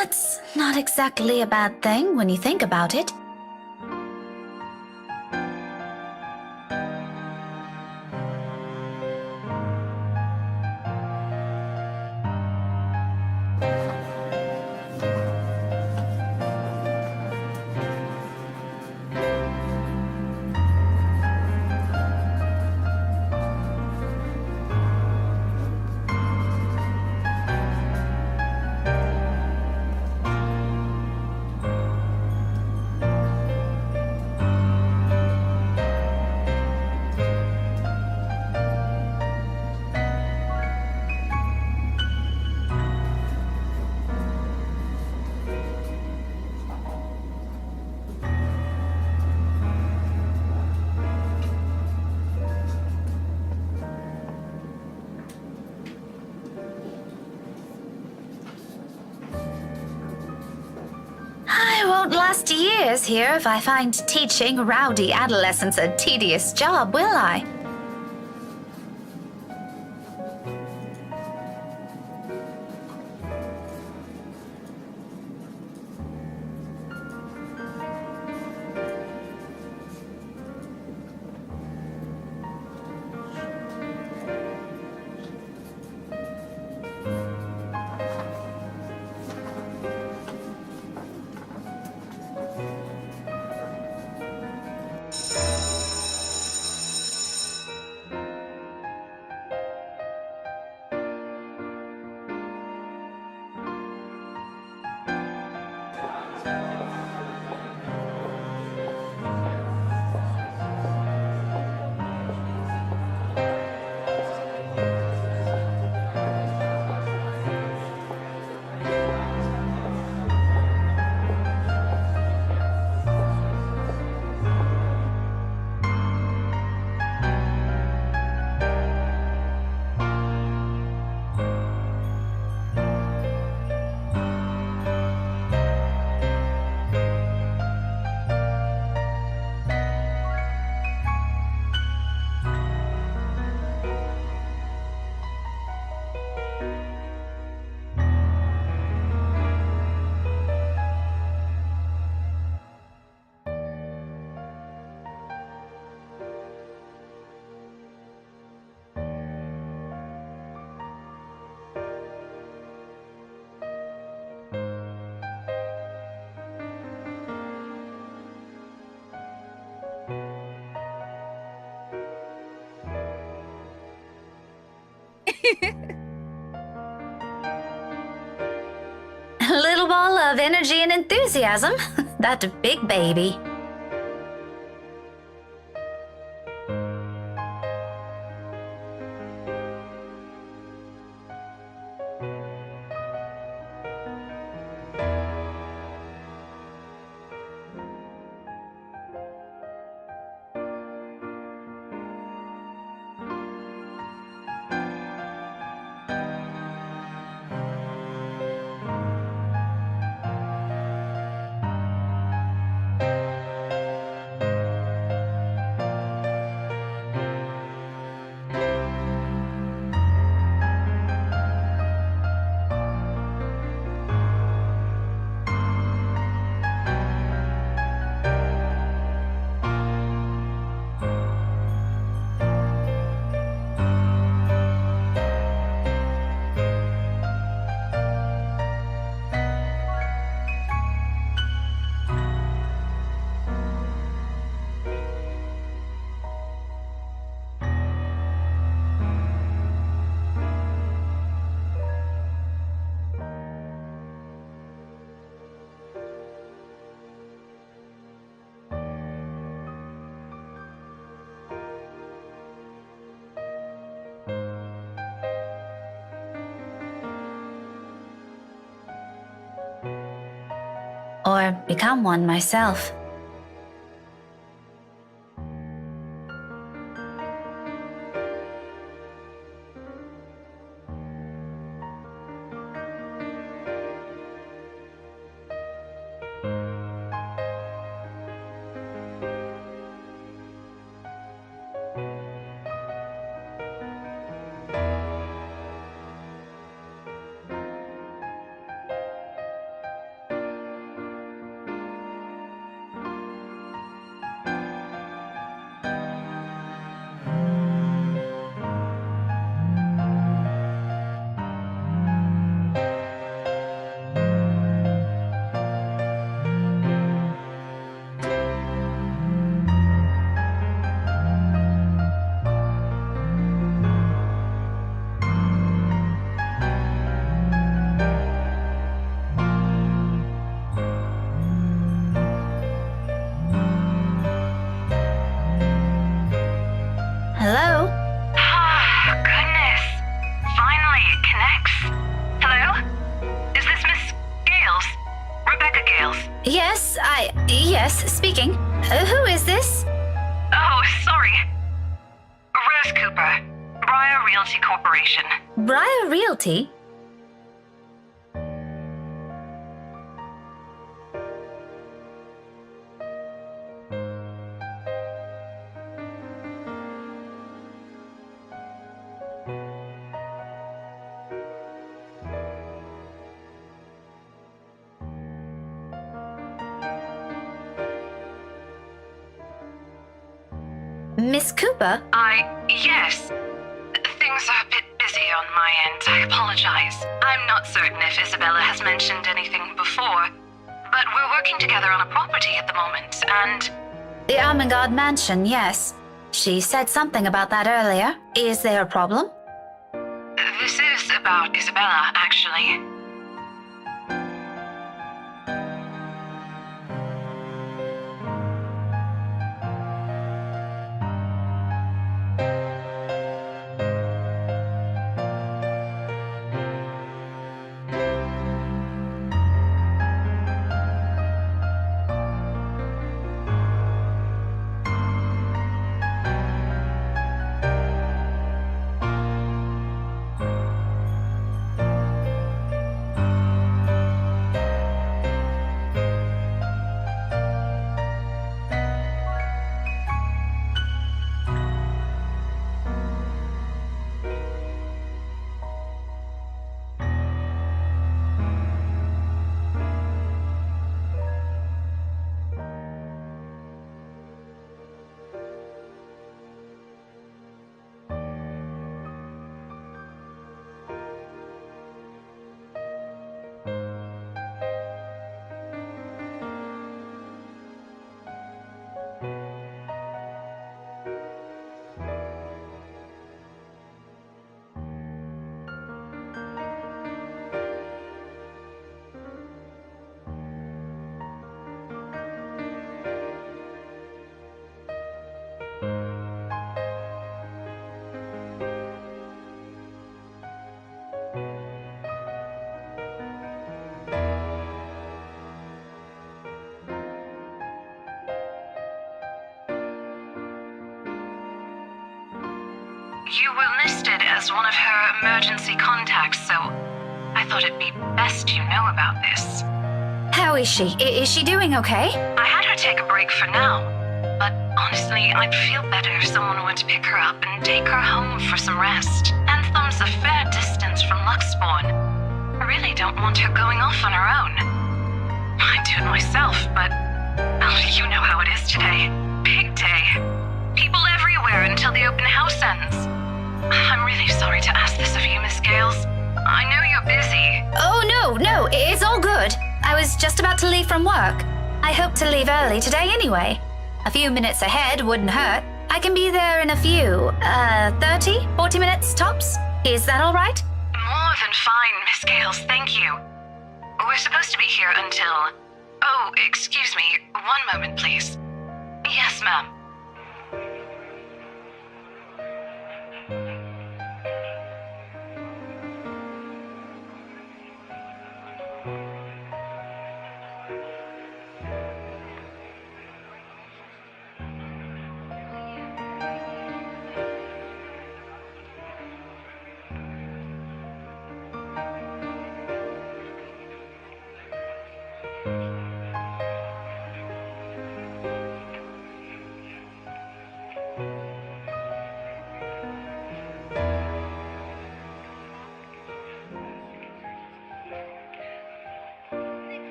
That's not exactly a bad thing when you think about it. I won't last years here if I find teaching rowdy adolescents a tedious job, will I? A little ball of energy and enthusiasm. That big baby. Or become one myself. Yes, speaking. Who is this? Oh, sorry. Rose Cooper, Briar Realty Corporation. Briar Realty? Miss Cooper? Yes. Things are a bit busy on my end. I apologize. I'm not certain if Isabella has mentioned anything before, but we're working together on a property at the moment, and... The Armengard Mansion, yes. She said something about that earlier. Is there a problem? This is about Isabella, actually. You were listed as one of her emergency contacts, so I thought it'd be best you know about this. How is she? Is she doing okay? I had her take a break for now, but honestly, I'd feel better if someone would pick her up and take her home for some rest. Anthem's a fair distance from Luxborn. I really don't want her going off on her own. I'd do it myself, but oh, you know how it is today. Big day. People everywhere until the open house ends. I'm really sorry to ask this of you, Miss Gales. I know you're busy. Oh, no, it's all good. I was just about to leave from work. I hope to leave early today anyway. A few minutes ahead wouldn't hurt. I can be there in a few, 40 minutes tops. Is that all right? More than fine, Miss Gales, thank you. We're supposed to be here until... Oh, excuse me, one moment, please. Yes, ma'am.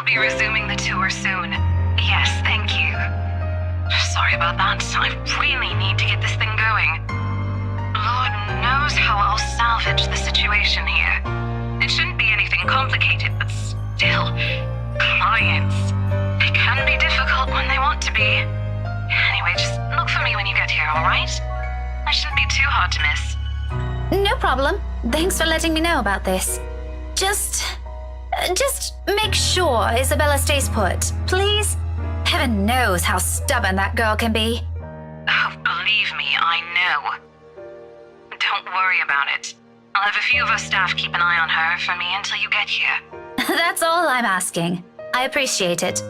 Be resuming the tour soon. Yes, thank you. Sorry about that. I really need to get this thing going. Lord knows how I'll salvage the situation here. It shouldn't be anything complicated, but still, clients. They can be difficult when they want to be. Anyway, just look for me when you get here, alright? I shouldn't be too hard to miss. No problem. Thanks for letting me know about this. Just... Just make sure Isabella stays put, please. Heaven knows how stubborn that girl can be. Oh, believe me, I know. Don't worry about it. I'll have a few of our staff keep an eye on her for me until you get here. That's all I'm asking. I appreciate it.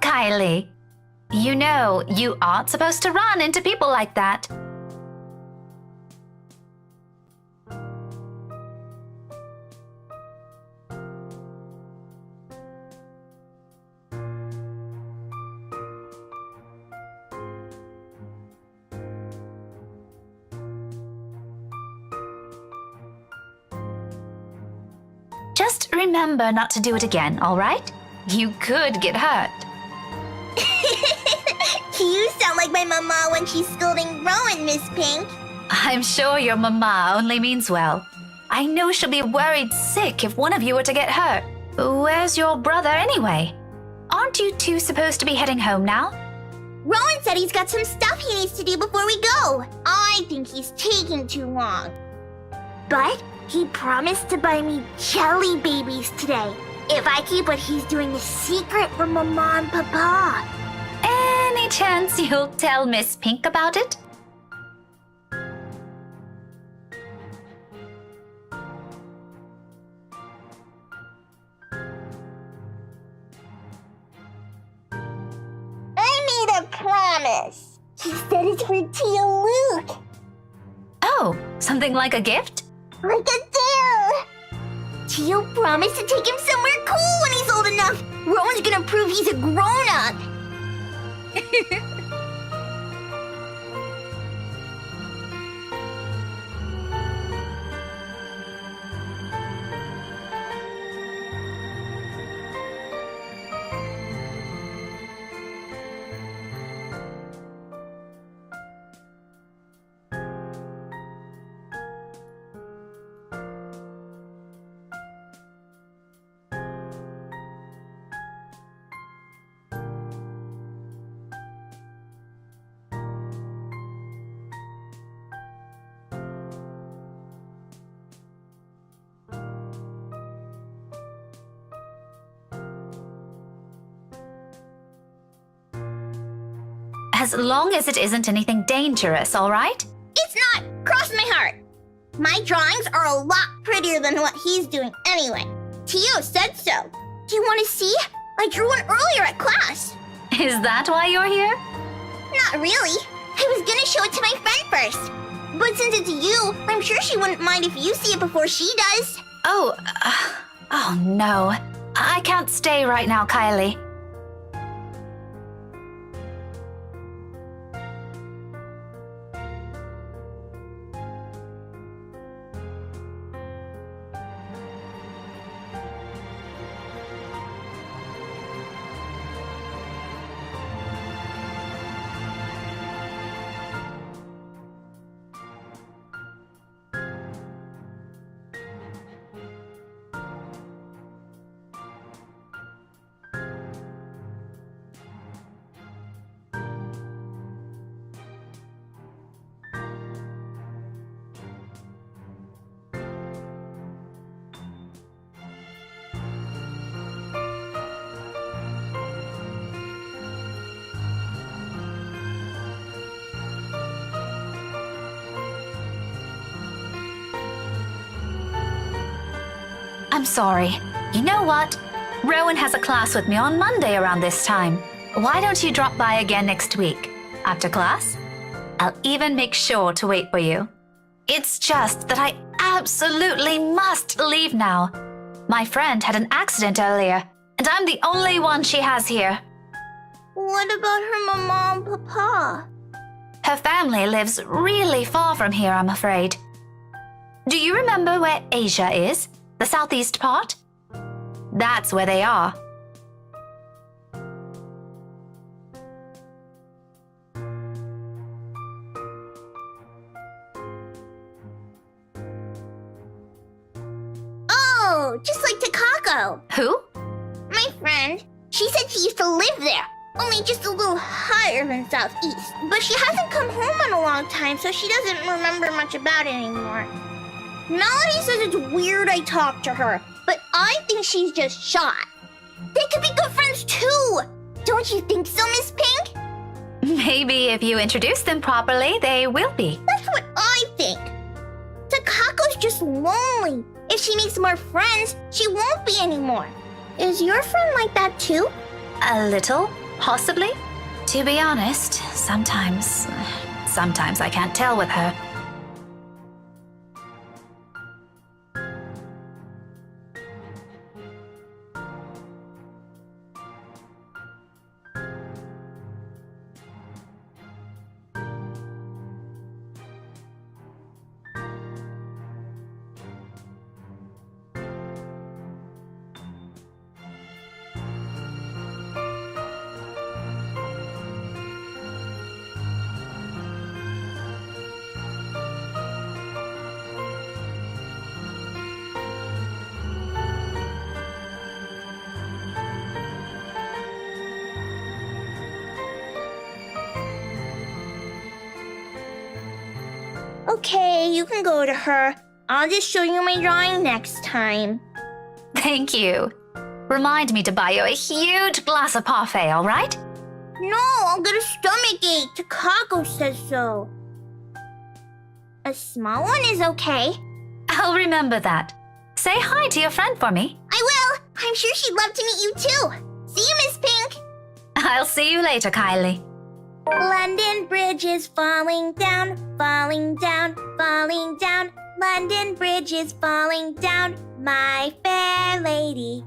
Kylie. You know, you aren't supposed to run into people like that. Just remember not to do it again, all right? You could get hurt. You sound like my mama when she's scolding Rowan, Miss Pink. I'm sure your mama only means well. I know she'll be worried sick if one of you were to get hurt. Where's your brother anyway? Aren't you two supposed to be heading home now? Rowan said he's got some stuff he needs to do before we go. I think he's taking too long. But he promised to buy me jelly babies today if I keep what he's doing a secret from Mama and Papa. Any chance you'll tell Miss Pink about it? I made a promise. He said it's for Tia Luke. Oh, something like a gift? Like a deal. Tia promised to take him somewhere cool when he's old enough. Rowan's gonna prove he's a grown-up. As long as it isn't anything dangerous, all right? It's not! Cross my heart! My drawings are a lot prettier than what he's doing anyway. Tio said so. Do you want to see? I drew one earlier at class. Is that why you're here? Not really. I was gonna show it to my friend first. But since it's you, I'm sure she wouldn't mind if you see it before she does. Oh no. I can't stay right now, Kylie. I'm sorry. You know what? Rowan has a class with me on Monday around this time. Why don't you drop by again next week? After class? I'll even make sure to wait for you. It's just that I absolutely must leave now. My friend had an accident earlier, and I'm the only one she has here. What about her mama and papa? Her family lives really far from here, I'm afraid. Do you remember where Asia is? The southeast part? That's where they are. Oh, just like Takako. Who? My friend. She said she used to live there, only just a little higher than southeast. But she hasn't come home in a long time, so she doesn't remember much about it anymore. Melody says it's weird I talked to her, but I think she's just shy. They could be good friends too! Don't you think so, Miss Pink? Maybe if you introduce them properly, they will be. That's what I think. Takako's just lonely. If she makes more friends, she won't be anymore. Is your friend like that too? A little, possibly. To be honest, sometimes I can't tell with her. Okay, you can go to her. I'll just show you my drawing next time. Thank you. Remind me to buy you a huge glass of parfait, all right? No, I'll get a stomachache. Takako says so. A small one is okay. I'll remember that. Say hi to your friend for me. I will. I'm sure she'd love to meet you too. See you, Miss Pink. I'll see you later, Kylie. London Bridge is falling down, falling down, falling down. London Bridge is falling down, my fair lady.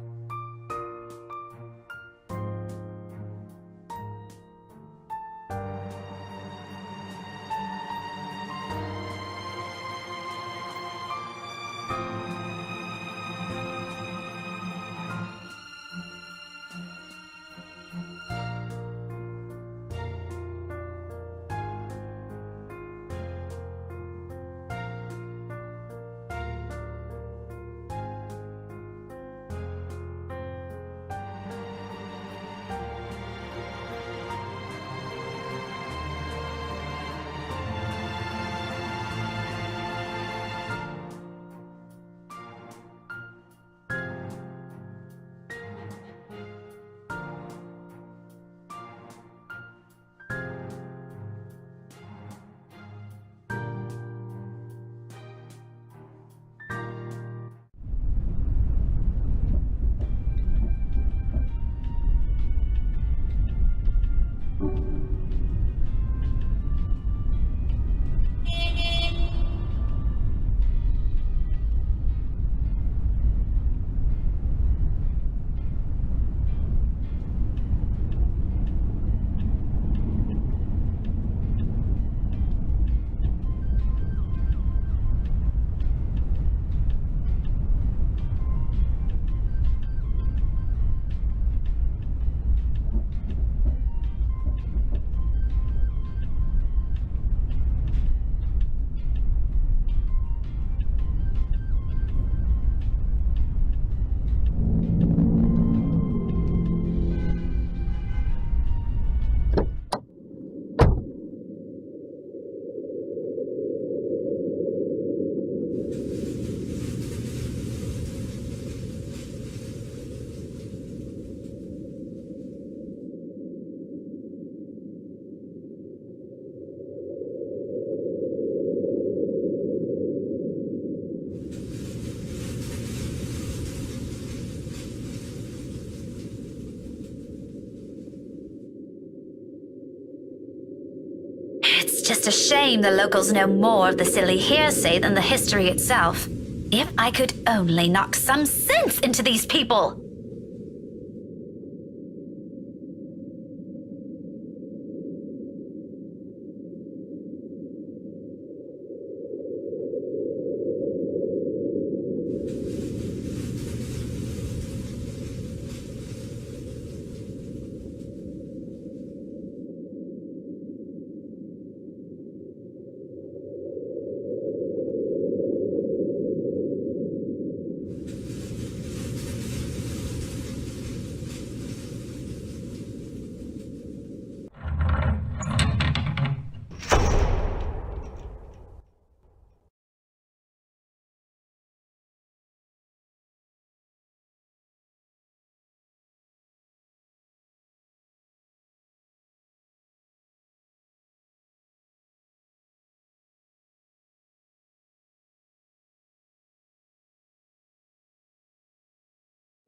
Just a shame the locals know more of the silly hearsay than the history itself. If I could only knock some sense into these people!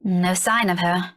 No sign of her.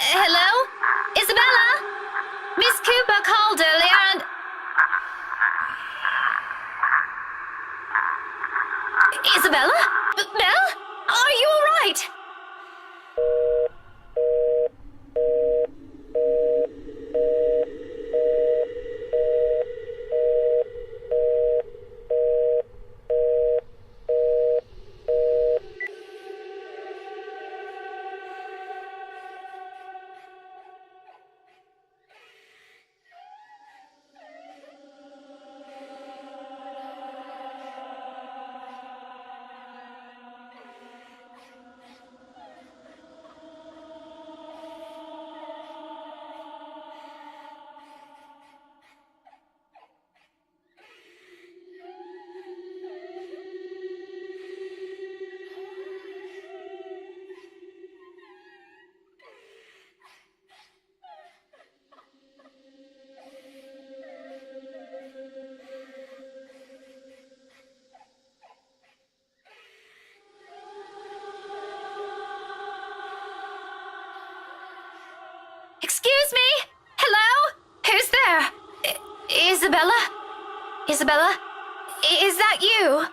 Hello? Isabella? Miss Cooper called earlier and... Isabella? Belle? Are you alright? Excuse me? Hello? Who's there? Isabella? Isabella? Is that you?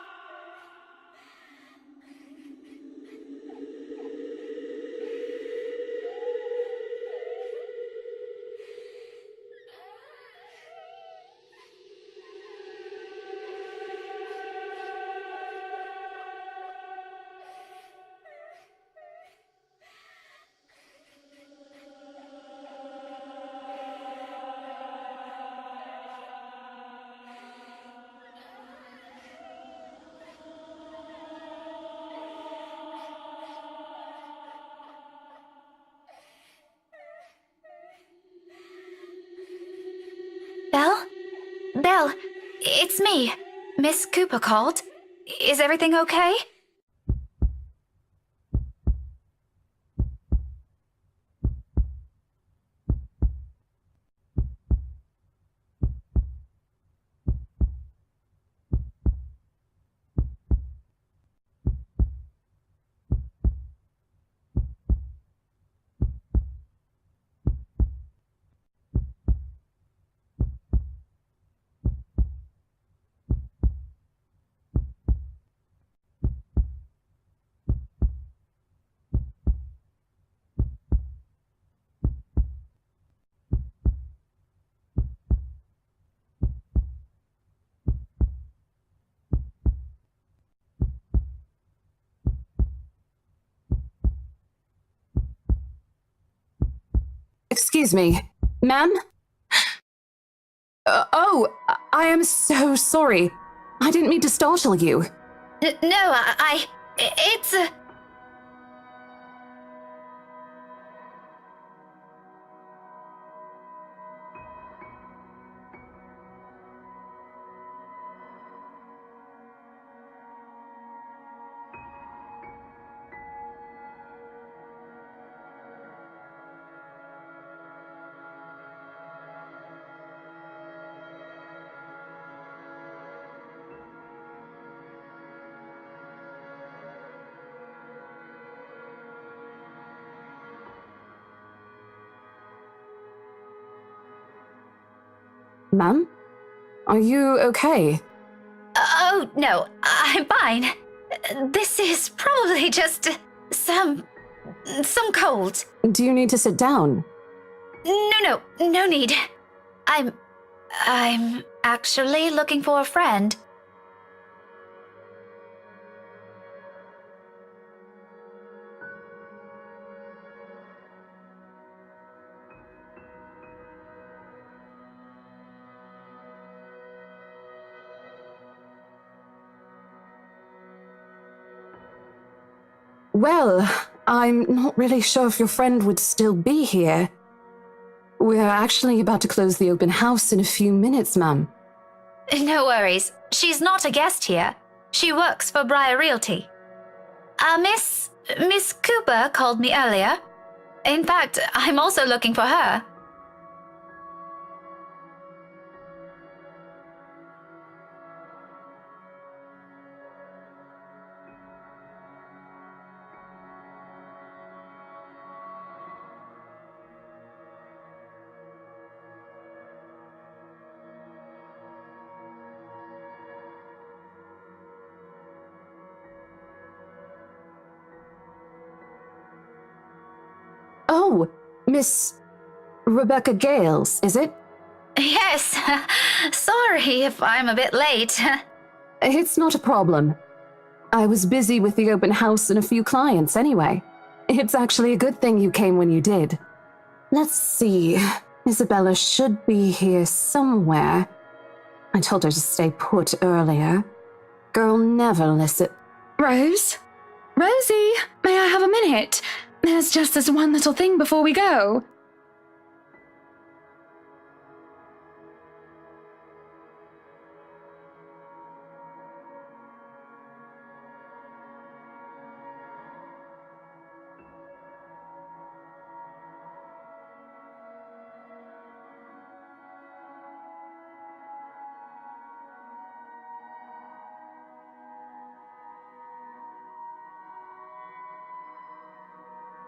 Belle? Belle, it's me. Miss Cooper called. Is everything okay? Excuse me, ma'am? I am so sorry. I didn't mean to startle you. No, it's... Ma'am? Are you okay? Oh, no, I'm fine. This is probably just some cold. Do you need to sit down? No need. I'm actually looking for a friend. Well, I'm not really sure if your friend would still be here. We're actually about to close the open house in a few minutes, ma'am. No worries. She's not a guest here. She works for Briar Realty. Miss Cooper called me earlier. In fact, I'm also looking for her. Oh, Miss Rebecca Gales, is it? Yes. Sorry if I'm a bit late. It's not a problem. I was busy with the open house and a few clients anyway. It's actually a good thing you came when you did. Let's see. Isabella should be here somewhere. I told her to stay put earlier. Girl never listen. Rose? Rosie, may I have a minute? There's just this one little thing before we go.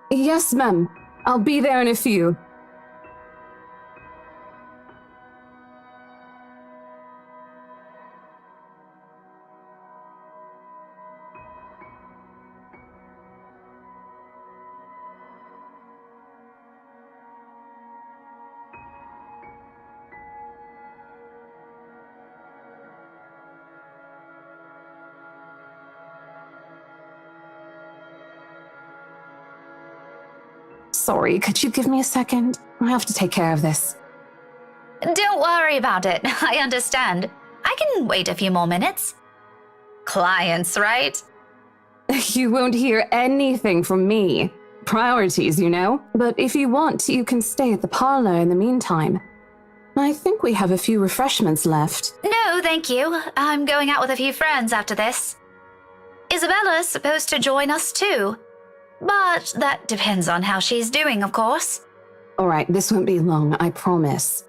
Yes, ma'am. I'll be there in a few. sorry, could you give me a second? I have to take care of this. Don't worry about it. I understand. I can wait a few more minutes. Clients, right? You won't hear anything from me. Priorities, you know? But if you want, you can stay at the parlor in the meantime. I think we have a few refreshments left. No, thank you. I'm going out with a few friends after this. Isabella's supposed to join us too. But that depends on how she's doing, of course. All right, this won't be long, I promise.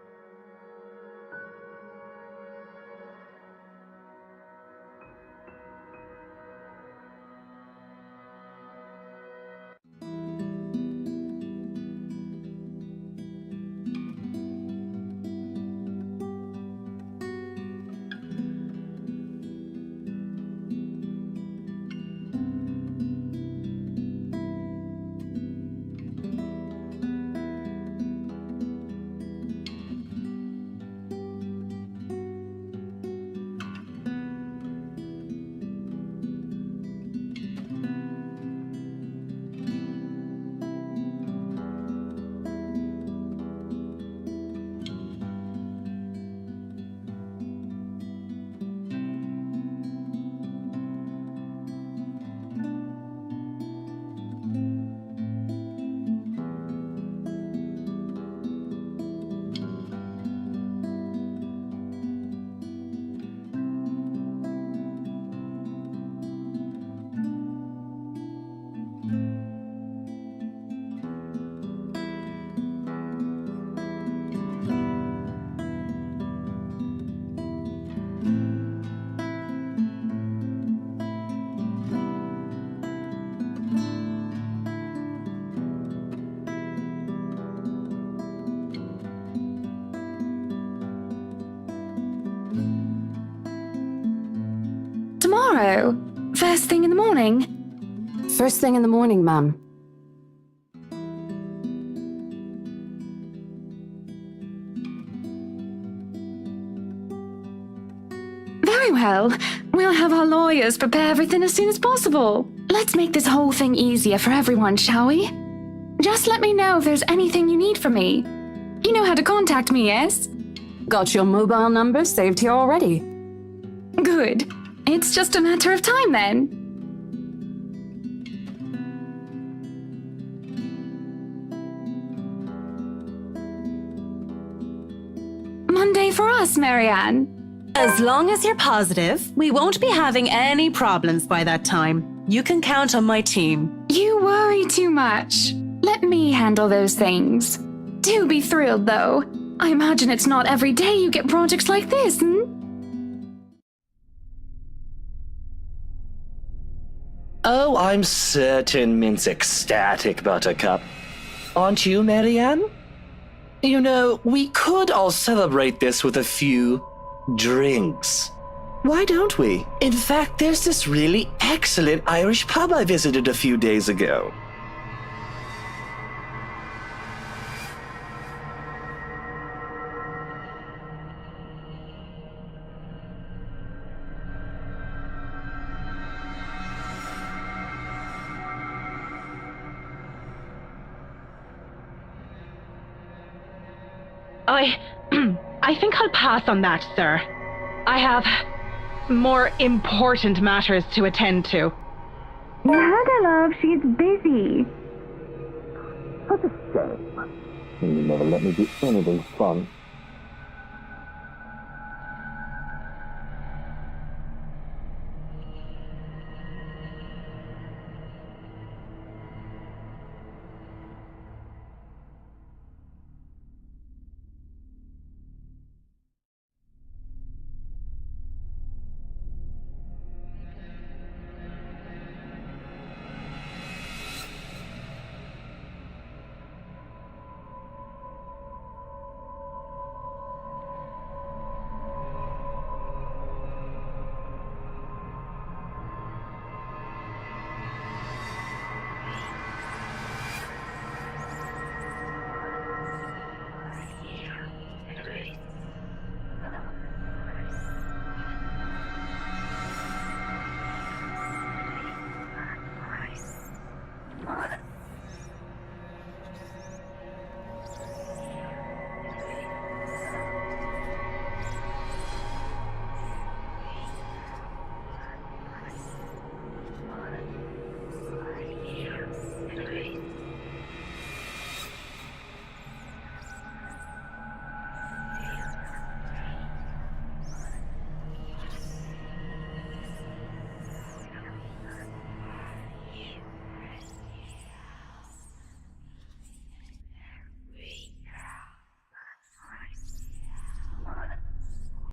Tomorrow? First thing in the morning? First thing in the morning, ma'am. Very well. We'll have our lawyers prepare everything as soon as possible. Let's make this whole thing easier for everyone, shall we? Just let me know if there's anything you need from me. You know how to contact me, yes? Got your mobile number saved here already. Good. It's just a matter of time then. Monday for us, Marianne. As long as you're positive, we won't be having any problems by that time. You can count on my team. You worry too much. Let me handle those things. Do be thrilled, though. I imagine it's not every day you get projects like this, hmm? Oh, I'm certain Mint's ecstatic, Buttercup. Aren't you, Marianne? You know, we could all celebrate this with a few drinks. Why don't we? In fact, there's this really excellent Irish pub I visited a few days ago. I think I'll pass on that, sir. I have more important matters to attend to. Nada, love, she's busy. What a shame. You never let me do anything fun.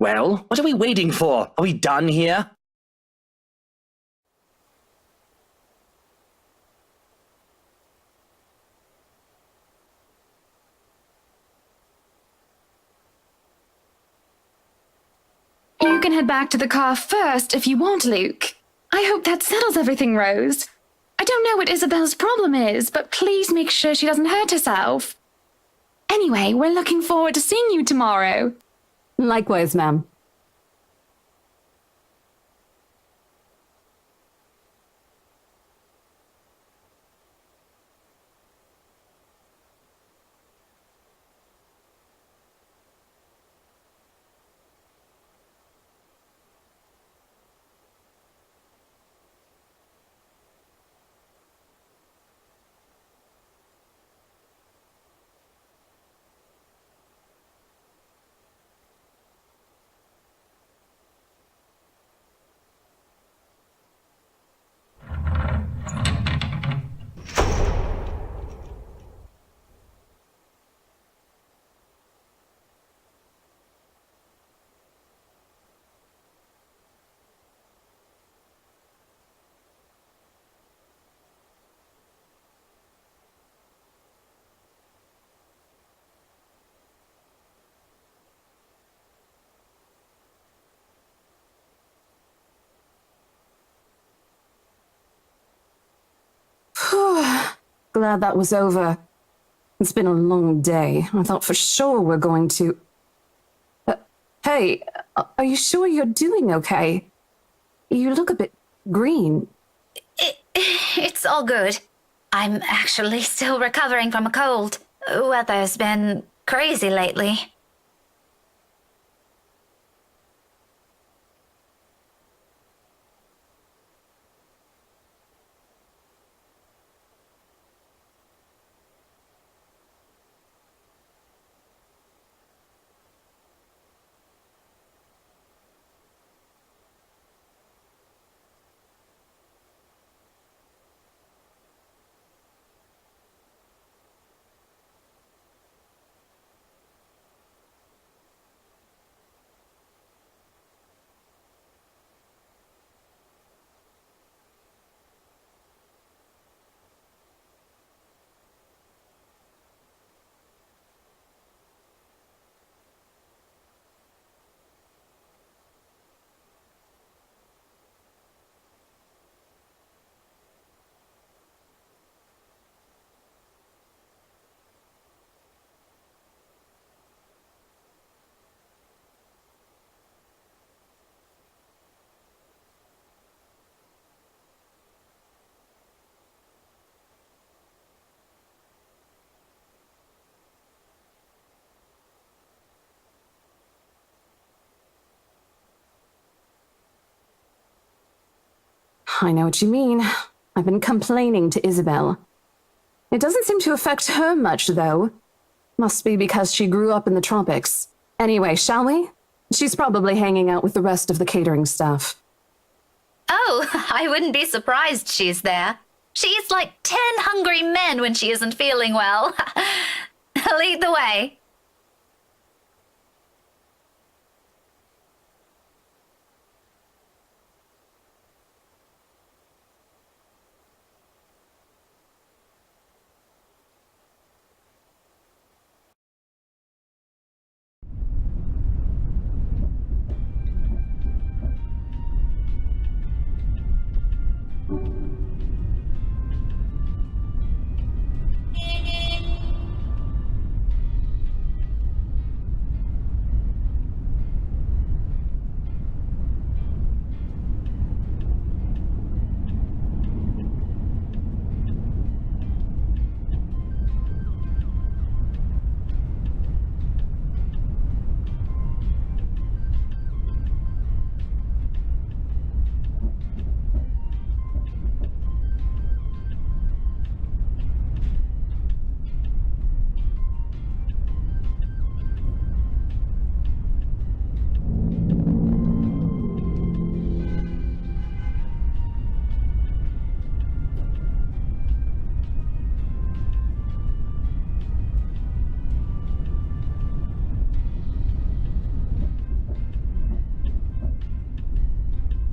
Well, what are we waiting for? Are we done here? You can head back to the car first if you want, Luke. I hope that settles everything, Rose. I don't know what Isabella's problem is, but please make sure she doesn't hurt herself. Anyway, we're looking forward to seeing you tomorrow. Likewise, ma'am. Glad that was over. It's been a long day. I thought for sure we're going to... Hey, are you sure you're doing okay? You look a bit green. It's all good. I'm actually still recovering from a cold. Weather's been crazy lately. I know what you mean. I've been complaining to Isabel. It doesn't seem to affect her much, though. Must be because she grew up in the tropics. Anyway, shall we? She's probably hanging out with the rest of the catering staff. Oh, I wouldn't be surprised she's there. She eats like 10 hungry men when she isn't feeling well. Lead the way.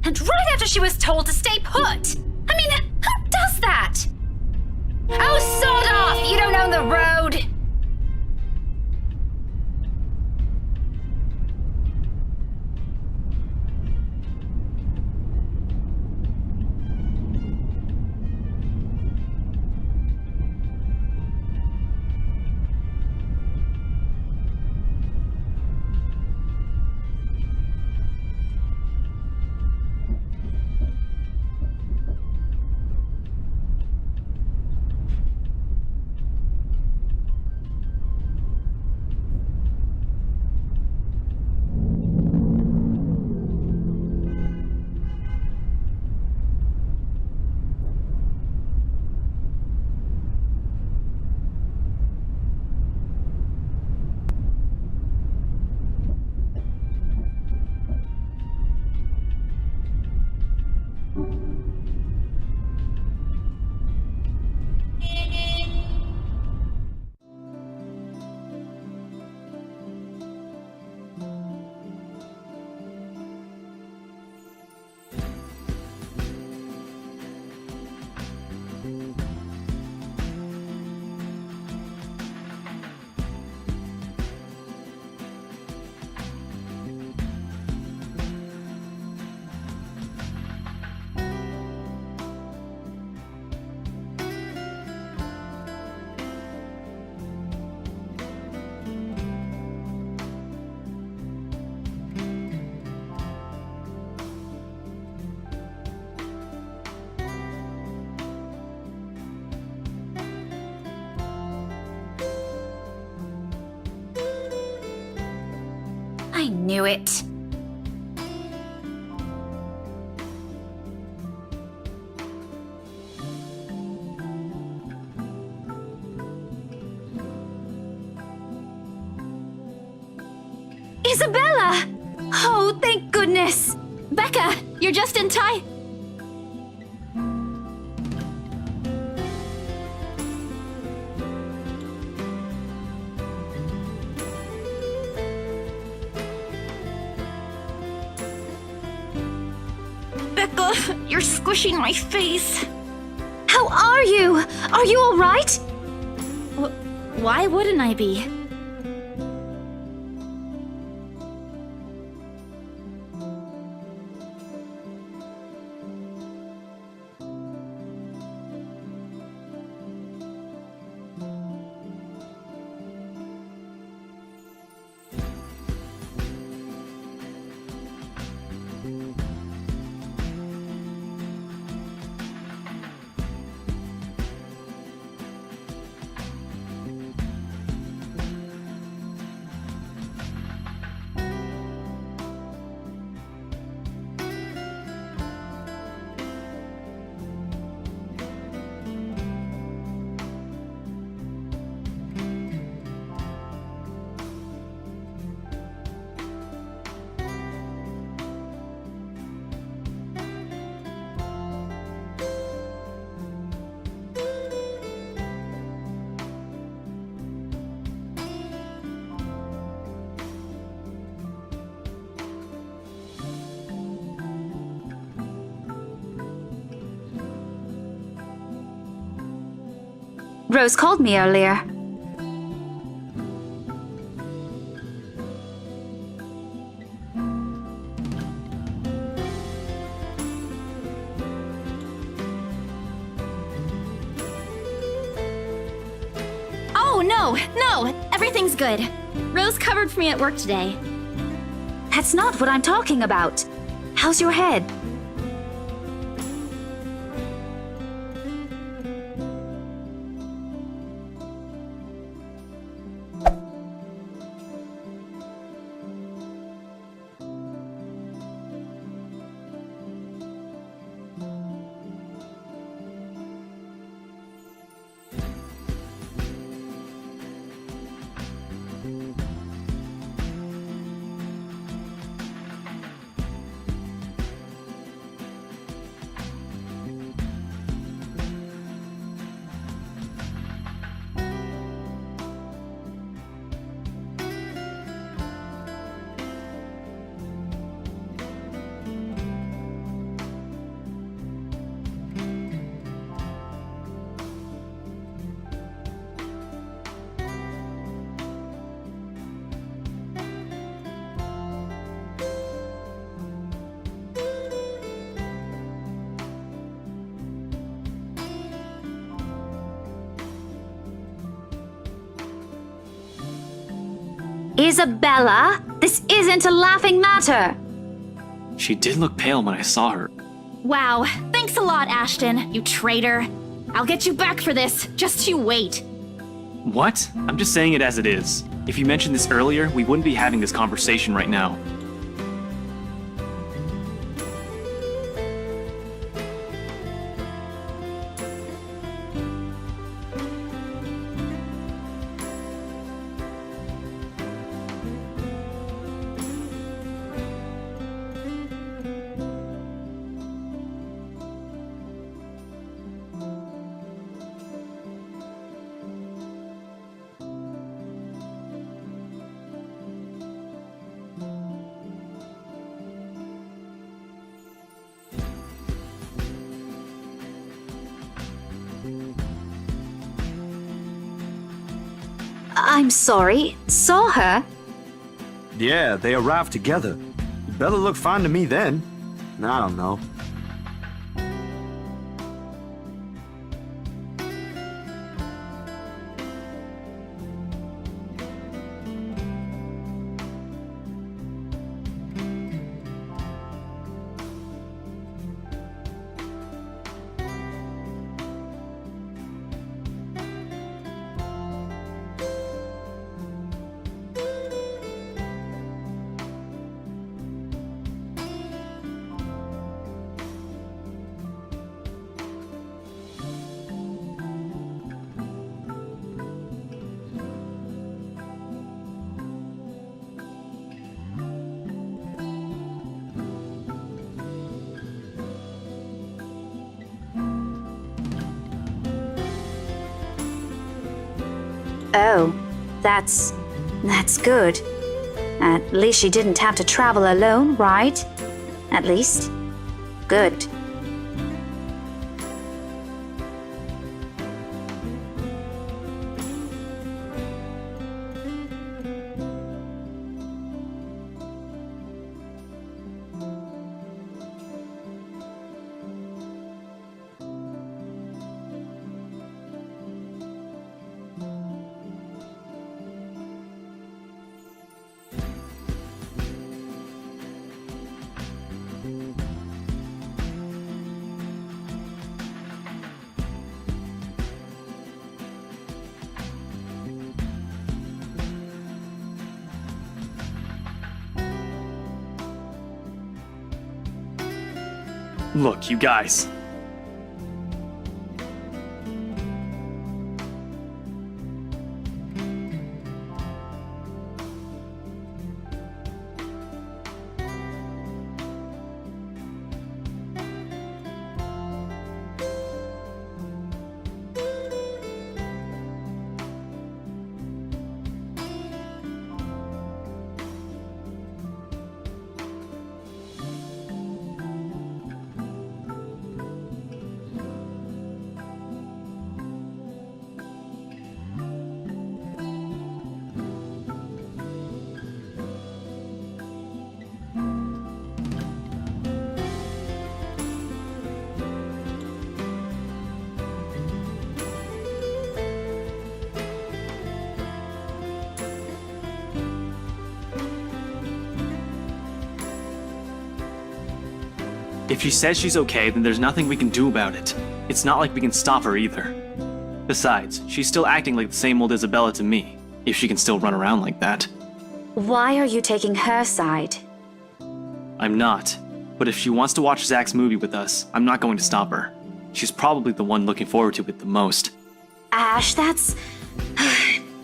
And right after she was told to stay put. I mean, who does that? Oh, sod off! You don't own the road! I knew it. Isabella! Oh, thank goodness! Becca, you're just in time. Becca, you're squishing my face. How are you? Are you all right? Why wouldn't I be? Rose called me earlier. Oh, no, everything's good. Rose covered for me at work today. That's not what I'm talking about. How's your head? Isabella, this isn't a laughing matter. She did look pale when I saw her. Wow, thanks a lot, Ashton, you traitor. I'll get you back for this, just you wait. What? I'm just saying it as it is. If you mentioned this earlier, we wouldn't be having this conversation right now. I'm sorry. Saw her? Yeah, they arrived together. Bella looked fine to me then. I don't know. Oh, that's good. At least she didn't have to travel alone, right? At least. Good. Look, you guys. If she says she's okay, then there's nothing we can do about it. It's not like we can stop her either. Besides, she's still acting like the same old Isabella to me, if she can still run around like that. Why are you taking her side? I'm not. But if she wants to watch Zach's movie with us, I'm not going to stop her. She's probably the one looking forward to it the most. Ash, that's...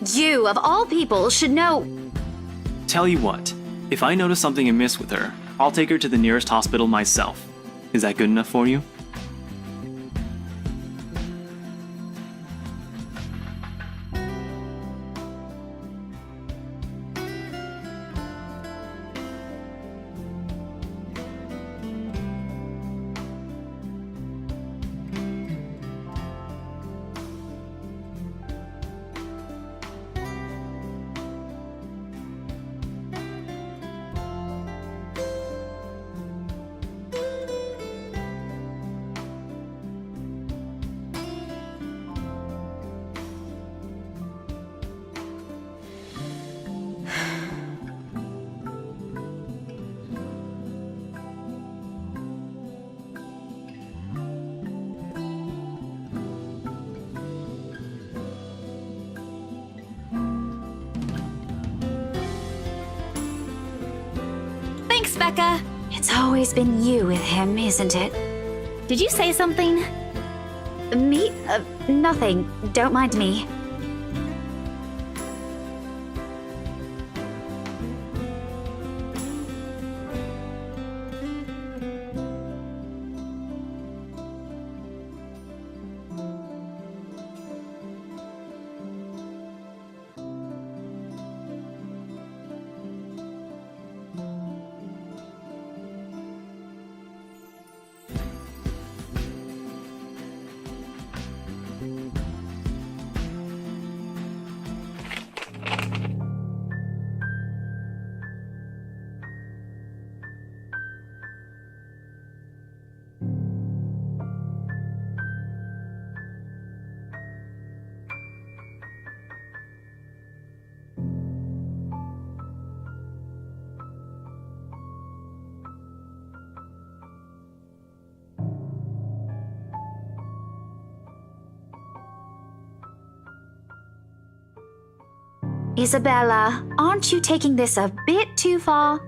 You, of all people, should know... Tell you what, if I notice something amiss with her, I'll take her to the nearest hospital myself. Is that good enough for you? Rebecca? It's always been you with him, isn't it? Did you say something? Me? Nothing. Don't mind me. Isabella, aren't you taking this a bit too far?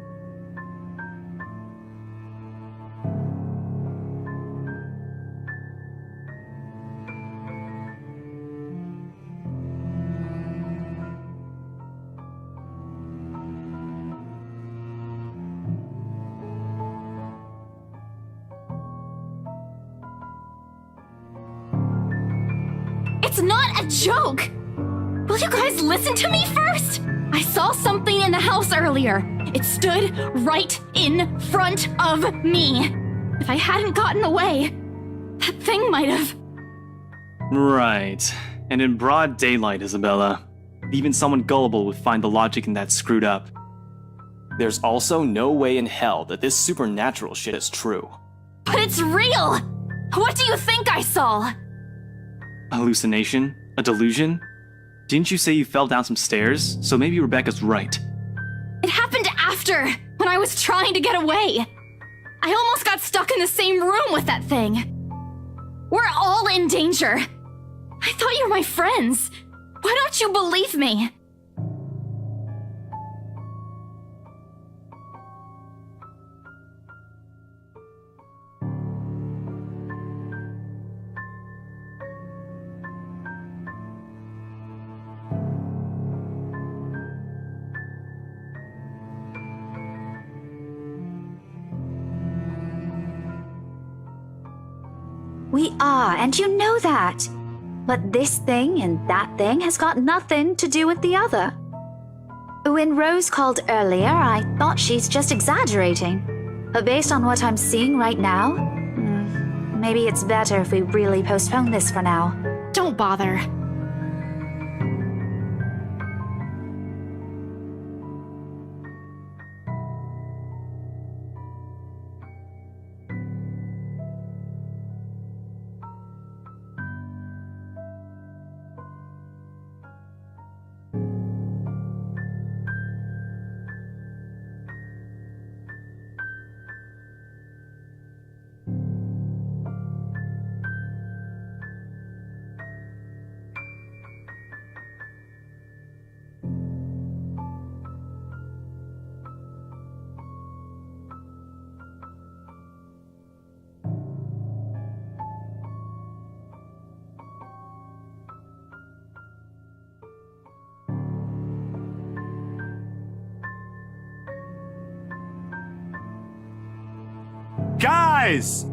It's not a joke! Will you guys listen to me first? I saw something in the house earlier. It stood right in front of me. If I hadn't gotten away, that thing might have... Right. And in broad daylight, Isabella. Even someone gullible would find the logic in that screwed up. There's also no way in hell that this supernatural shit is true. But it's real! What do you think I saw? Hallucination? A delusion? Didn't you say you fell down some stairs? So maybe Rebecca's right. It happened after, when I was trying to get away. I almost got stuck in the same room with that thing. We're all in danger. I thought you were my friends. Why don't you believe me? We are, and you know that. But this thing and that thing has got nothing to do with the other. When Rose called earlier, I thought she's just exaggerating. But based on what I'm seeing right now, maybe it's better if we really postpone this for now. Don't bother. Guys!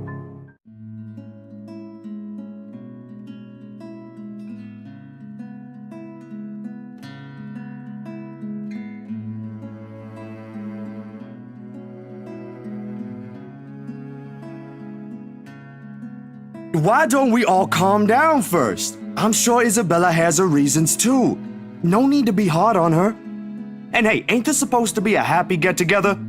Why don't we all calm down first? I'm sure Isabella has her reasons too. No need to be hard on her. And hey, ain't this supposed to be a happy get-together?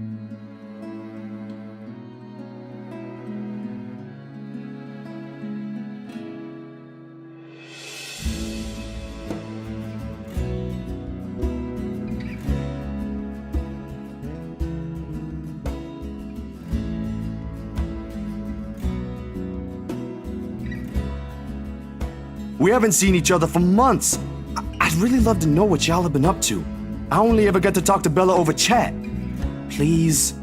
We haven't seen each other for months. I'd really love to know what y'all have been up to. I only ever get to talk to Bella over chat. Please.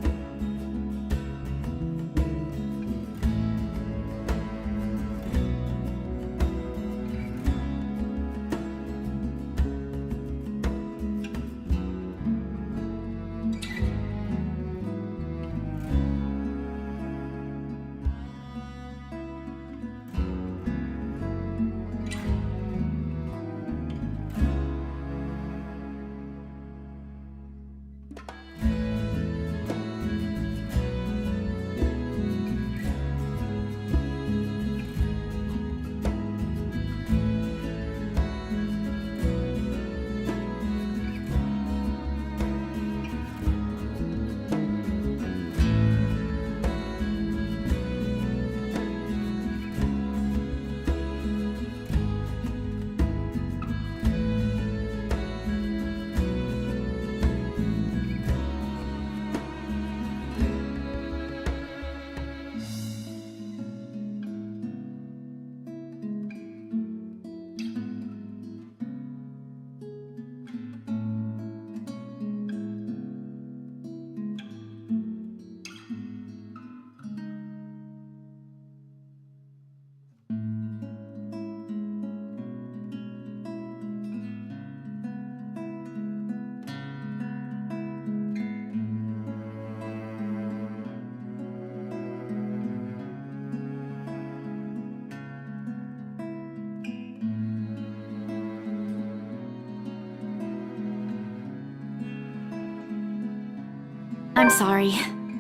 I'm sorry.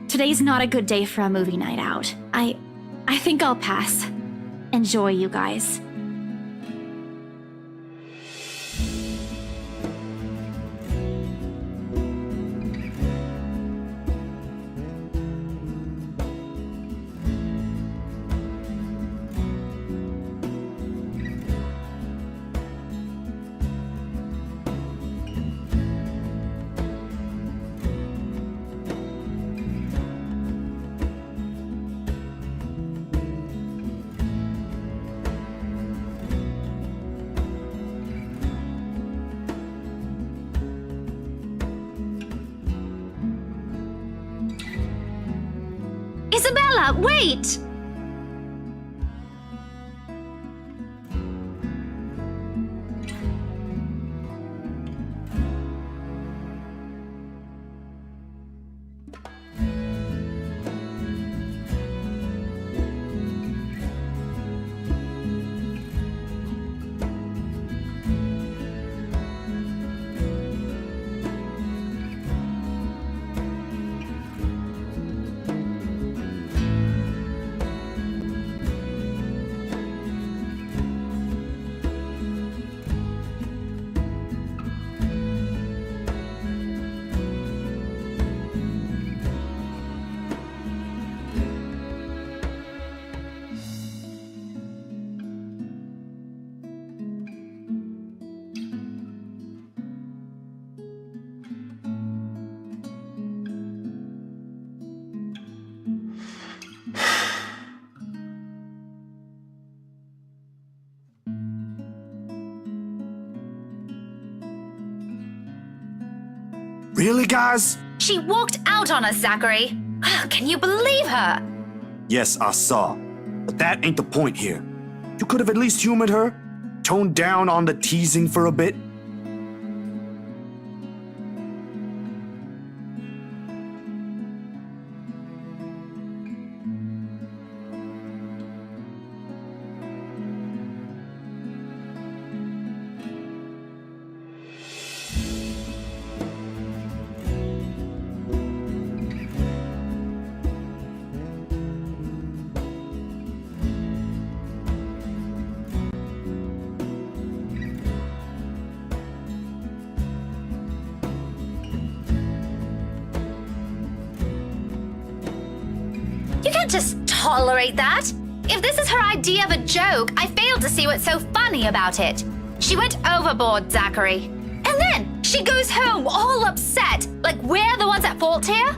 Today's not a good day for a movie night out. I think I'll pass. Enjoy, you guys. Isabella, wait! Really, guys? She walked out on us, Zachary. Can you believe her? Yes, I saw. But that ain't the point here. You could have at least humored her, toned down on the teasing for a bit. You can't just tolerate that. If this is her idea of a joke, I fail to see what's so funny about it. She went overboard, Zachary. And then she goes home all upset, like we're the ones at fault here?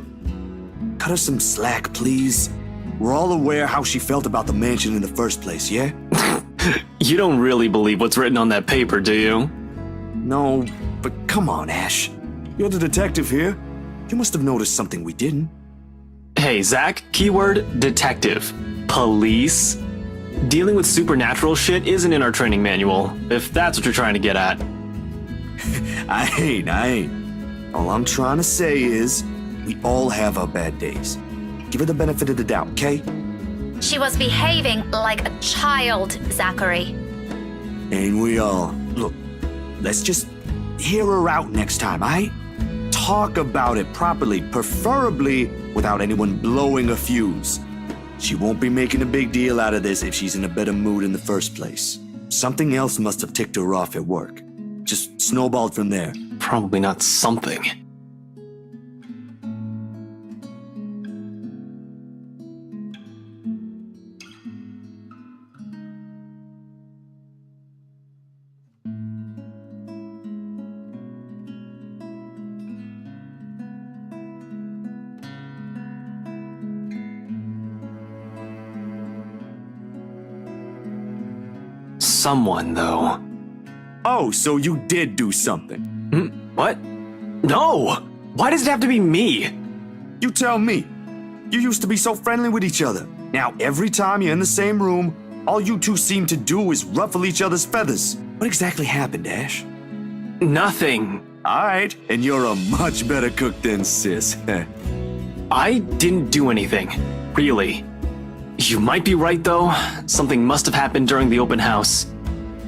Cut her some slack, please. We're all aware how she felt about the mansion in the first place, yeah? You don't really believe what's written on that paper, do you? No, but come on, Ash. You're the detective here. You must have noticed something we didn't. Hey, Zach, keyword detective. Police? Dealing with supernatural shit isn't in our training manual, if that's what you're trying to get at. I ain't. All I'm trying to say is, we all have our bad days. Give her the benefit of the doubt, okay? She was behaving like a child, Zachary. Ain't we all? Look, let's just hear her out next time, aight? Talk about it properly, preferably without anyone blowing a fuse. She won't be making a big deal out of this if she's in a better mood in the first place. Something else must have ticked her off at work. Just snowballed from there. Probably not something. Someone, though. Oh, so you did do something. What? No! Why does it have to be me? You tell me. You used to be so friendly with each other. Now, every time you're in the same room, all you two seem to do is ruffle each other's feathers. What exactly happened, Ash? Nothing. Alright, and you're a much better cook than Sis. I didn't do anything. Really. You might be right, though. Something must have happened during the open house.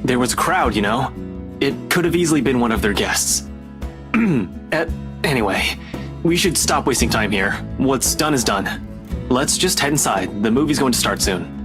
There was a crowd, you know? It could have easily been one of their guests. Anyway, We should stop wasting time here. What's done is done. Let's just head inside. The movie's going to start soon.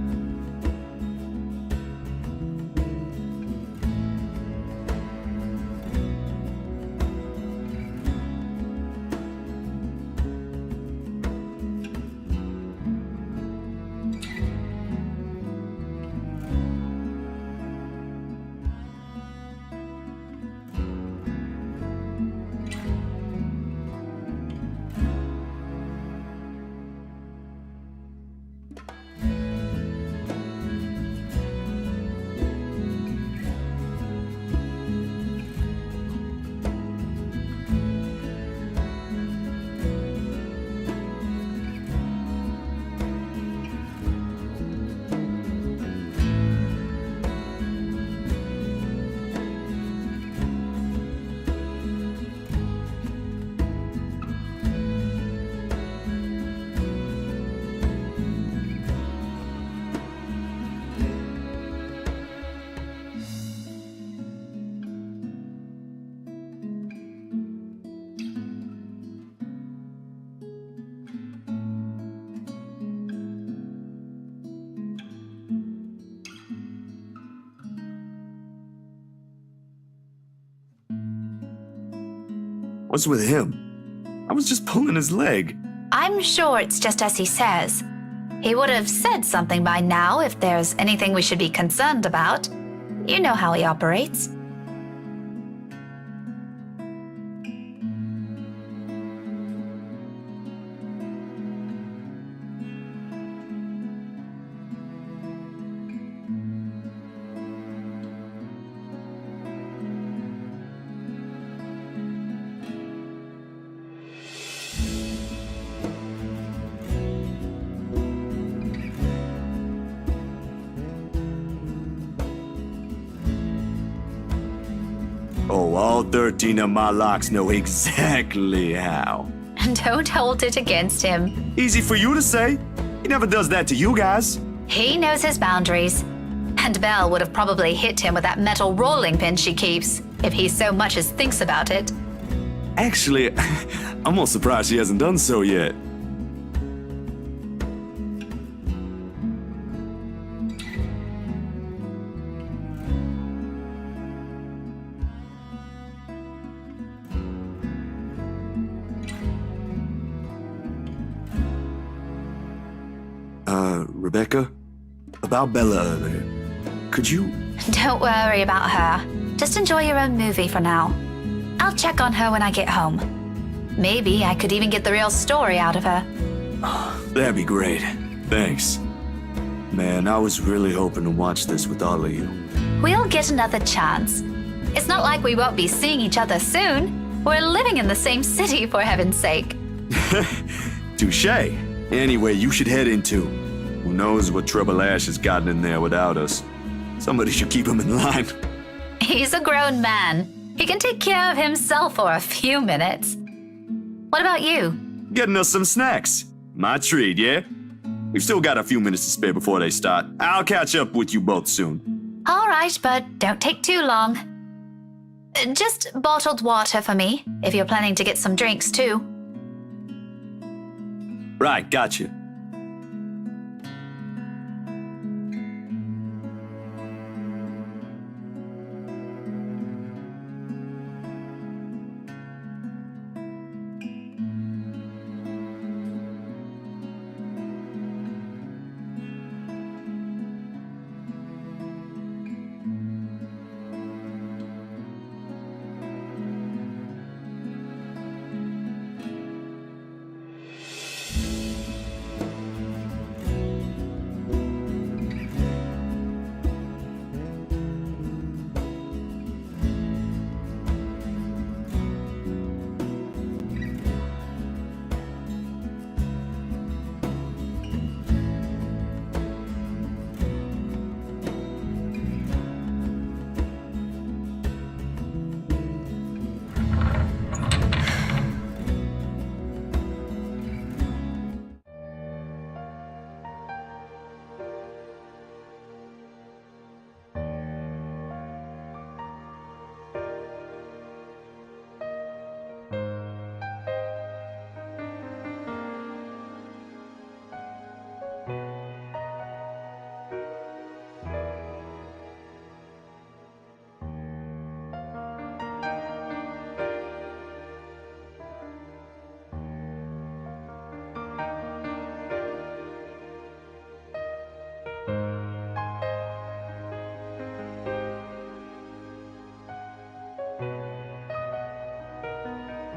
What's with him? I was just pulling his leg. I'm sure it's just as he says. He would have said something by now if there's anything we should be concerned about. You know how he operates. Oh, all 13 of my locks know exactly how. Don't hold it against him. Easy for you to say. He never does that to you guys. He knows his boundaries. And Belle would have probably hit him with that metal rolling pin she keeps, if he so much as thinks about it. Actually, I'm almost surprised she hasn't done so yet. Rebecca? About Bella earlier. Could you... Don't worry about her. Just enjoy your own movie for now. I'll check on her when I get home. Maybe I could even get the real story out of her. That'd be great. Thanks. Man, I was really hoping to watch this with all of you. We'll get another chance. It's not like we won't be seeing each other soon. We're living in the same city, for heaven's sake. Touché. Anyway, you should head in too. Who knows what trouble Ash has gotten in there without us. Somebody should keep him in line. He's a grown man. He can take care of himself for a few minutes. What about you? Getting us some snacks. My treat, yeah? We've still got a few minutes to spare before they start. I'll catch up with you both soon. All right, but don't take too long. Just bottled water for me, if you're planning to get some drinks too. Right, gotcha.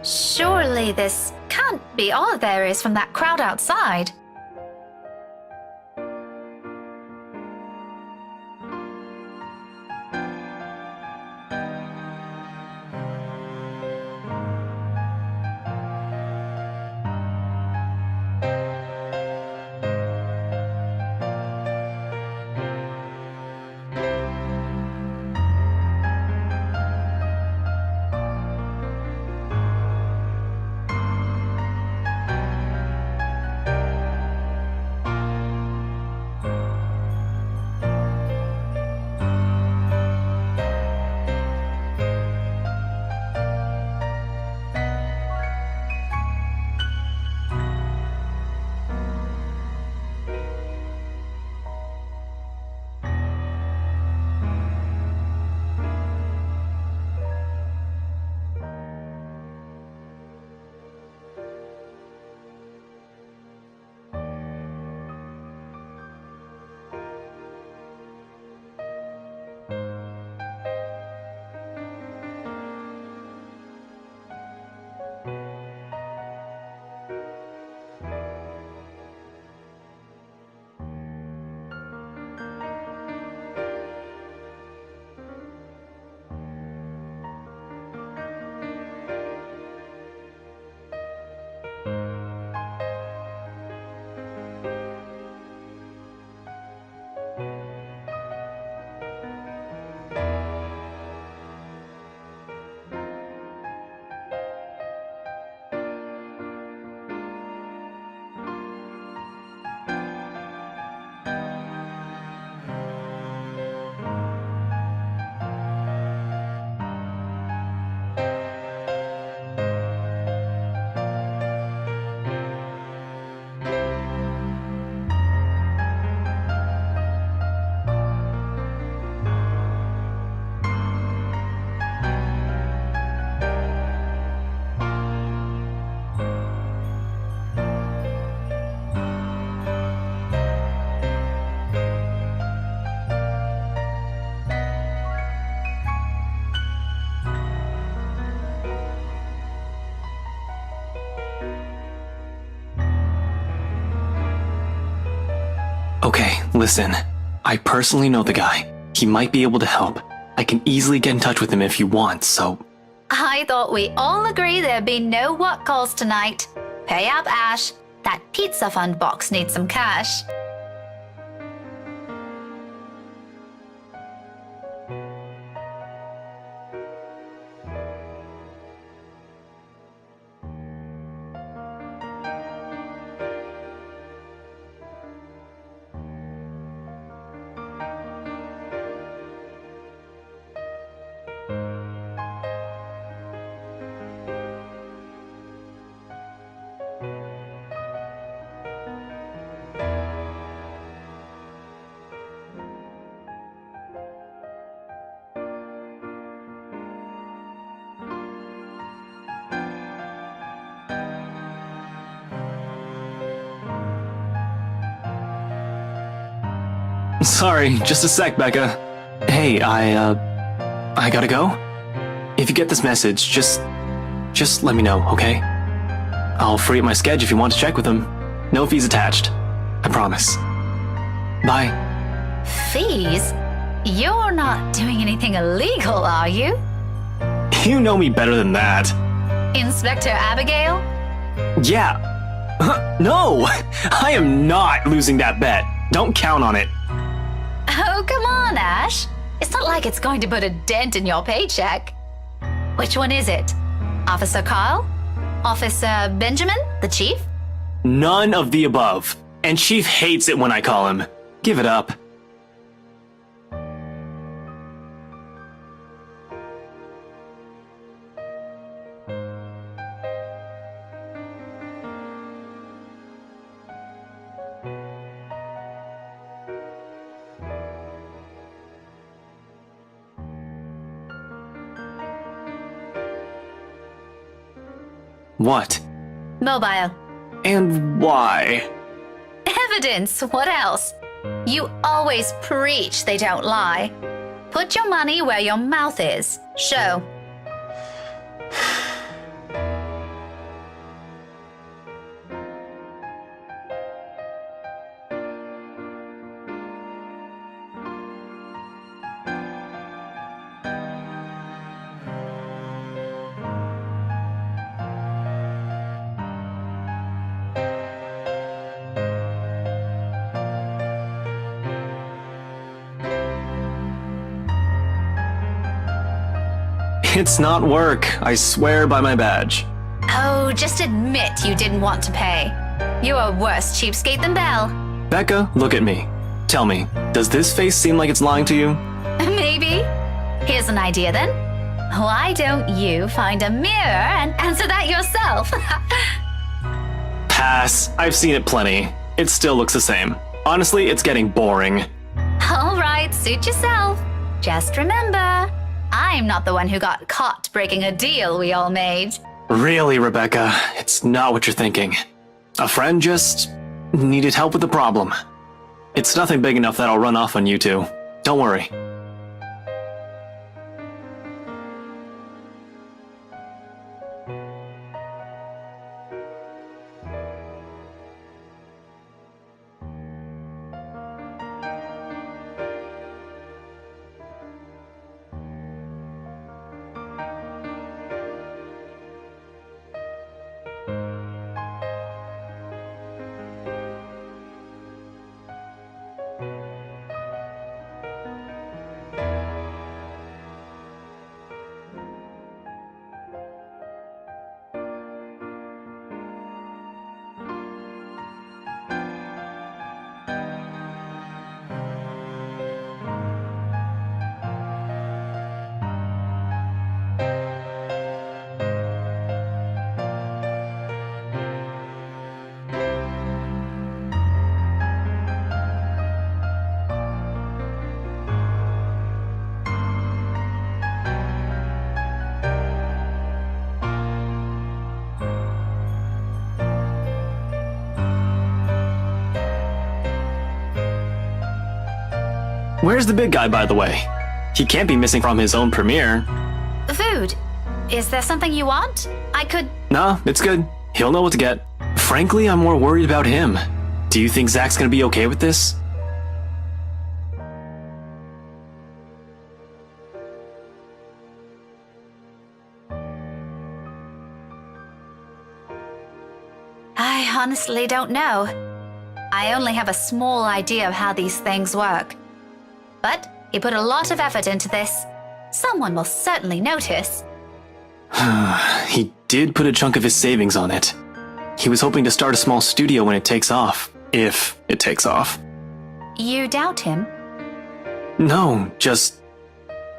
Surely this can't be all there is from that crowd outside. Okay, listen. I personally know the guy. He might be able to help. I can easily get in touch with him if you want, so... I thought we all agree there'd be no work calls tonight. Pay up, Ash. That pizza fund box needs some cash. Sorry, just a sec, Becca. Hey, I gotta go? If you get this message, just let me know, okay? I'll free up my schedule if you want to check with him. No fees attached. I promise. Bye. Fees? You're not doing anything illegal, are you? You know me better than that. Inspector Abigail? Yeah. No! I am not losing that bet. Don't count on it. Oh, come on, Ash. It's not like it's going to put a dent in your paycheck. Which one is it? Officer Carl? Officer Benjamin, the chief? None of the above. And Chief hates it when I call him. Give it up. What? Mobile. And why? Evidence, what else? You always preach they don't lie. Put your money where your mouth is. Show. It's not work, I swear by my badge. Oh, just admit you didn't want to pay. You're a worse cheapskate than Belle. Becca, look at me. Tell me, does this face seem like it's lying to you? Maybe. Here's an idea then. Why don't you find a mirror and answer that yourself? Pass. I've seen it plenty. It still looks the same. Honestly, it's getting boring. All right, suit yourself. Just remember, I'm not the one who got caught breaking a deal we all made. Really, Rebecca, it's not what you're thinking. A friend just needed help with the problem. It's nothing big enough that I'll run off on you two. Don't worry. Where's the big guy, by the way? He can't be missing from his own premiere. Food. Is there something you want? I could... Nah, it's good. He'll know what to get. Frankly, I'm more worried about him. Do you think Zach's gonna be okay with this? I honestly don't know. I only have a small idea of how these things work. But he put a lot of effort into this. Someone will certainly notice. He did put a chunk of his savings on it. He was hoping to start a small studio when it takes off. If it takes off. You doubt him? No, just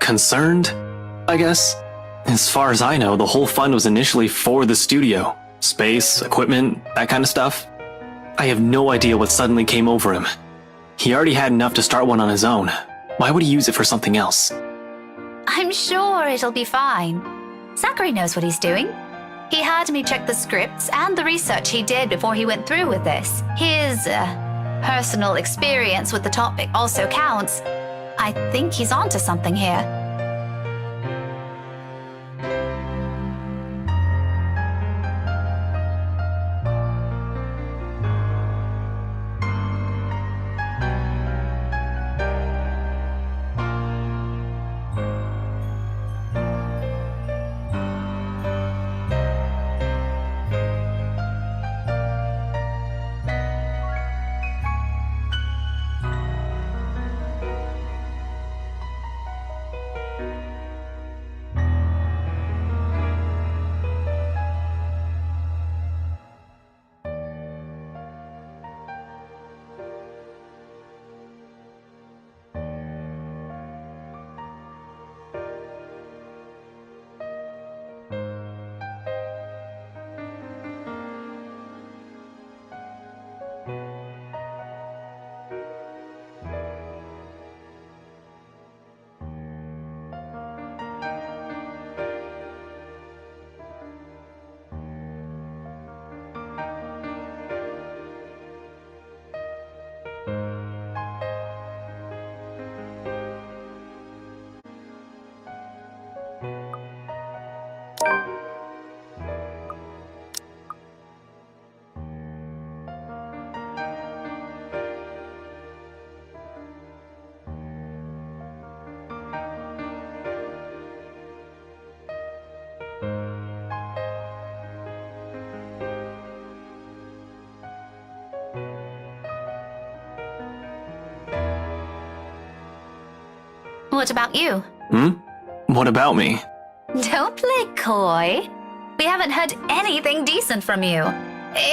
concerned, I guess. As far as I know, the whole fund was initially for the studio. Space, equipment, that kind of stuff. I have no idea what suddenly came over him. He already had enough to start one on his own. Why would he use it for something else? I'm sure it'll be fine. Zachary knows what he's doing. He had me check the scripts and the research he did before he went through with this. His personal experience with the topic also counts. I think he's onto something here. What about you? What about me? Don't play coy. We haven't heard anything decent from you.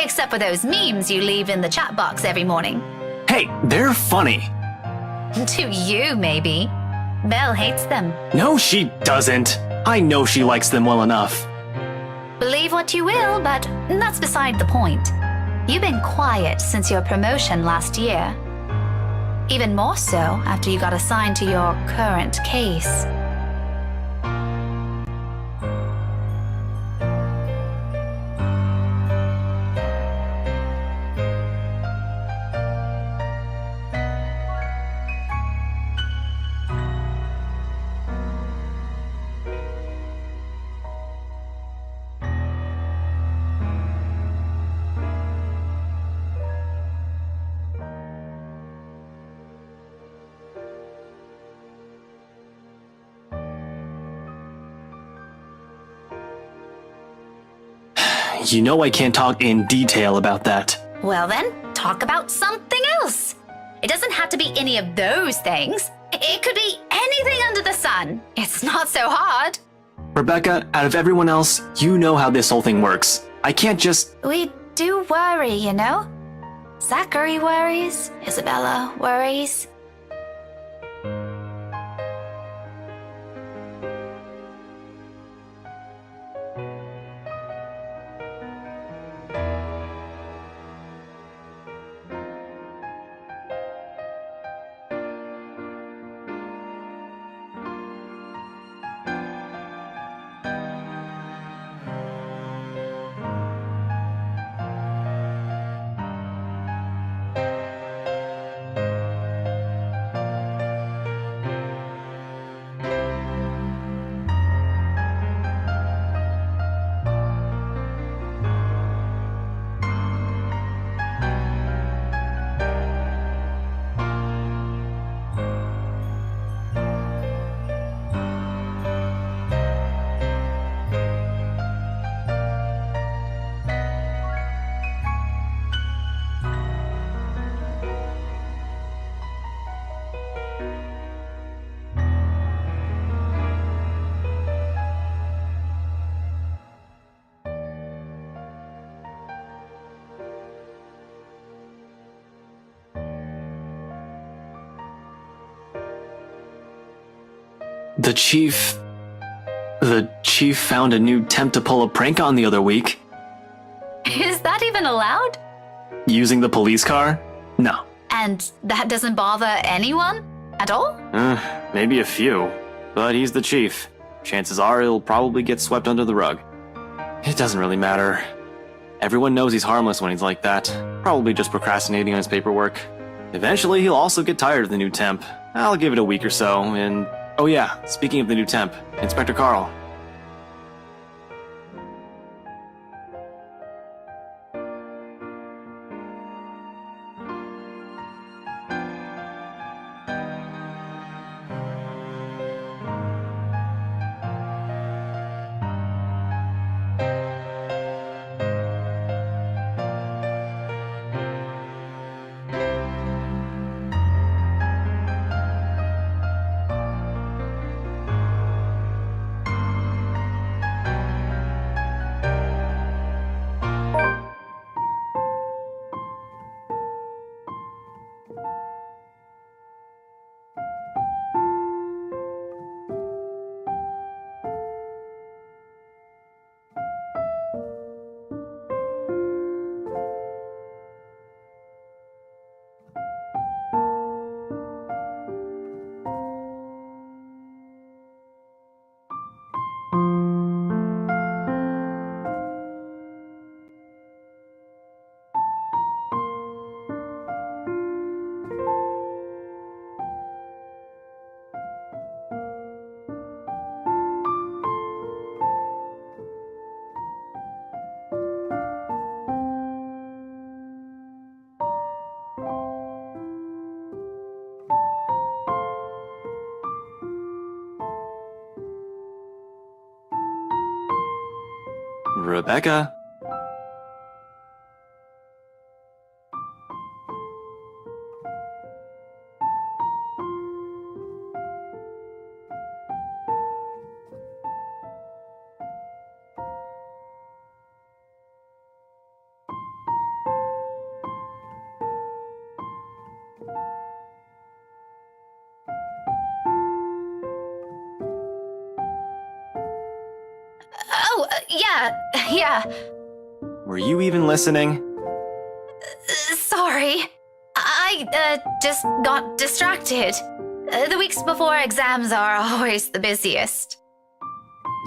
Except for those memes you leave in the chat box every morning. Hey, they're funny. To you, maybe. Belle hates them. No, she doesn't. I know she likes them well enough. Believe what you will, but that's beside the point. You've been quiet since your promotion last year. Even more so after you got assigned to your current case. You know I can't talk in detail about that. Well then, talk about something else. It doesn't have to be any of those things. It could be anything under the sun. It's not so hard. Rebecca, out of everyone else, you know how this whole thing works. I can't just... We do worry, you know? Zachary worries. Isabella worries. The chief found a new temp to pull a prank on the other week. Is that even allowed? Using the police car? No. And that doesn't bother anyone at all? Maybe a few. But he's the chief. Chances are he'll probably get swept under the rug. It doesn't really matter. Everyone knows he's harmless when he's like that. Probably just procrastinating on his paperwork. Eventually, he'll also get tired of the new temp. I'll give it a week or so, and... Oh yeah, speaking of the new temp, Inspector Carl. Rebecca? Yeah. Were you even listening? Sorry. I just got distracted. The weeks before exams are always the busiest.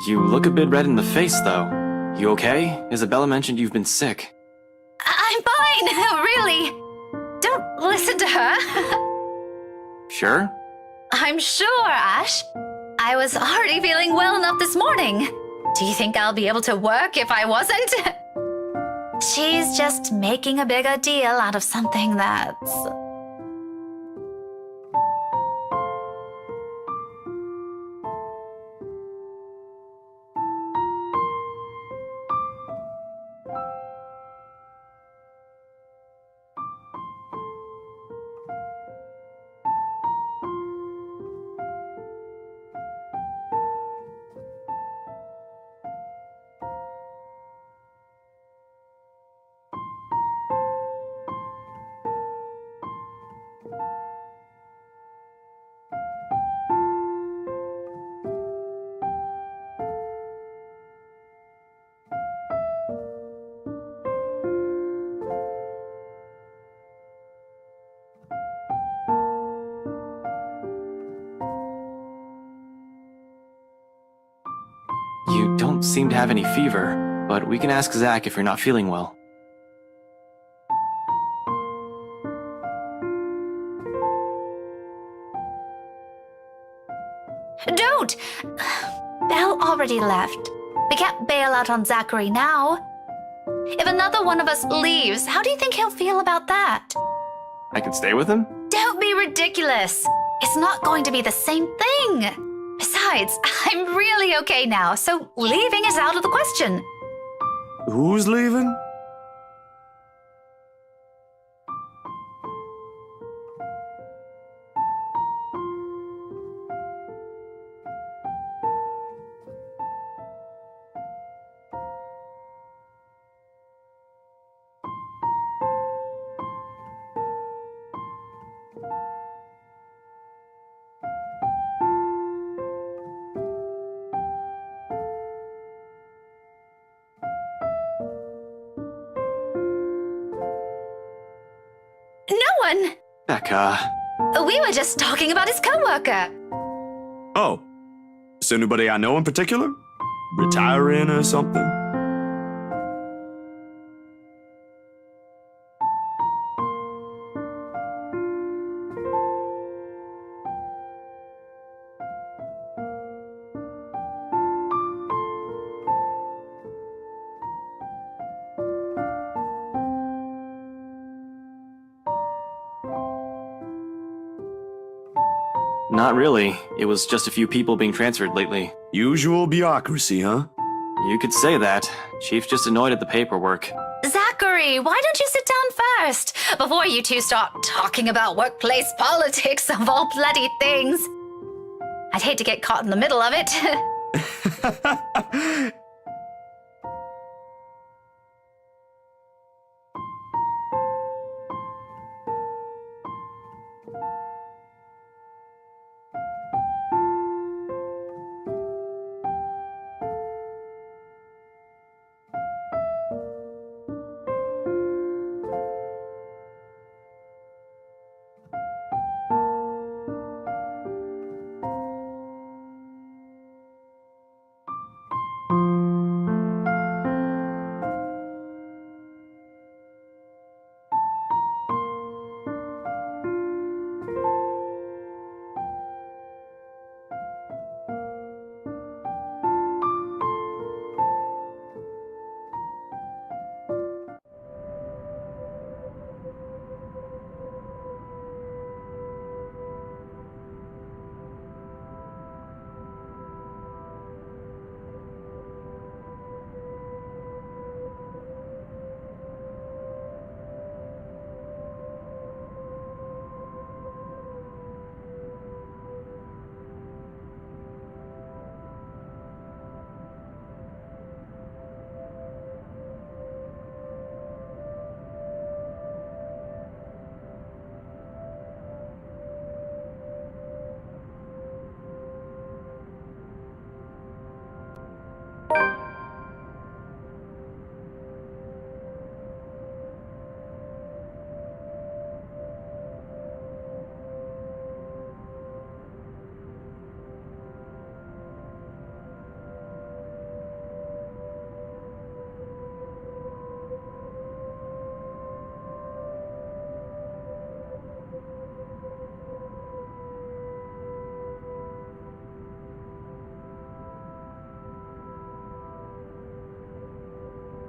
You look a bit red in the face, though. You okay? Isabella mentioned you've been sick. I'm fine, really. Don't listen to her. Sure? I'm sure, Ash. I was already feeling well enough this morning. Do you think I'll be able to work if I wasn't? She's just making a bigger deal out of something that's... You don't seem to have any fever, but we can ask Zach if you're not feeling well. Don't! Belle already left. We can't bail out on Zachary now. If another one of us leaves, how do you think he'll feel about that? I can stay with him? Don't be ridiculous. It's not going to be the same thing. Besides, I'm really okay now, so leaving is out of the question. Who's leaving? No one! Becca. We were just talking about his coworker. Oh. Is anybody I know in particular? Retiring or something? Not really. It was just a few people being transferred lately. Usual bureaucracy, huh? You could say that. Chief's just annoyed at the paperwork. Zachary, why don't you sit down first before you two start talking about workplace politics of all bloody things? I'd hate to get caught in the middle of it.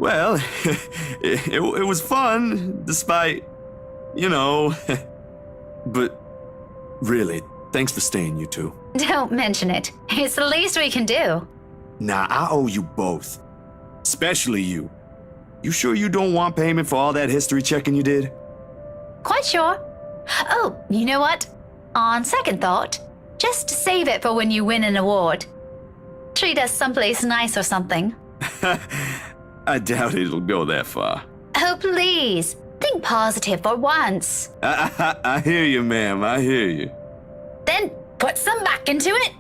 Well, it was fun, despite, you know. But really, thanks for staying, you two. Don't mention it. It's the least we can do. Nah, I owe you both. Especially you. You sure you don't want payment for all that history checking you did? Quite sure. Oh, you know what? On second thought, just save it for when you win an award. Treat us someplace nice or something. I doubt it'll go that far. Oh, please. Think positive for once. I hear you, ma'am. I hear you. Then put some back into it.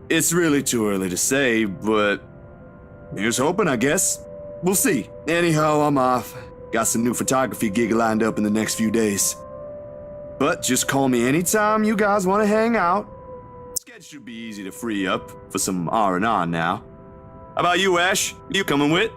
It's really too early to say, but here's hoping, I guess. We'll see. Anyhow, I'm off. Got some new photography gig lined up in the next few days. But just call me anytime you guys want to hang out. Sketch should be easy to free up for some R&R now. How about you, Ash? You coming with?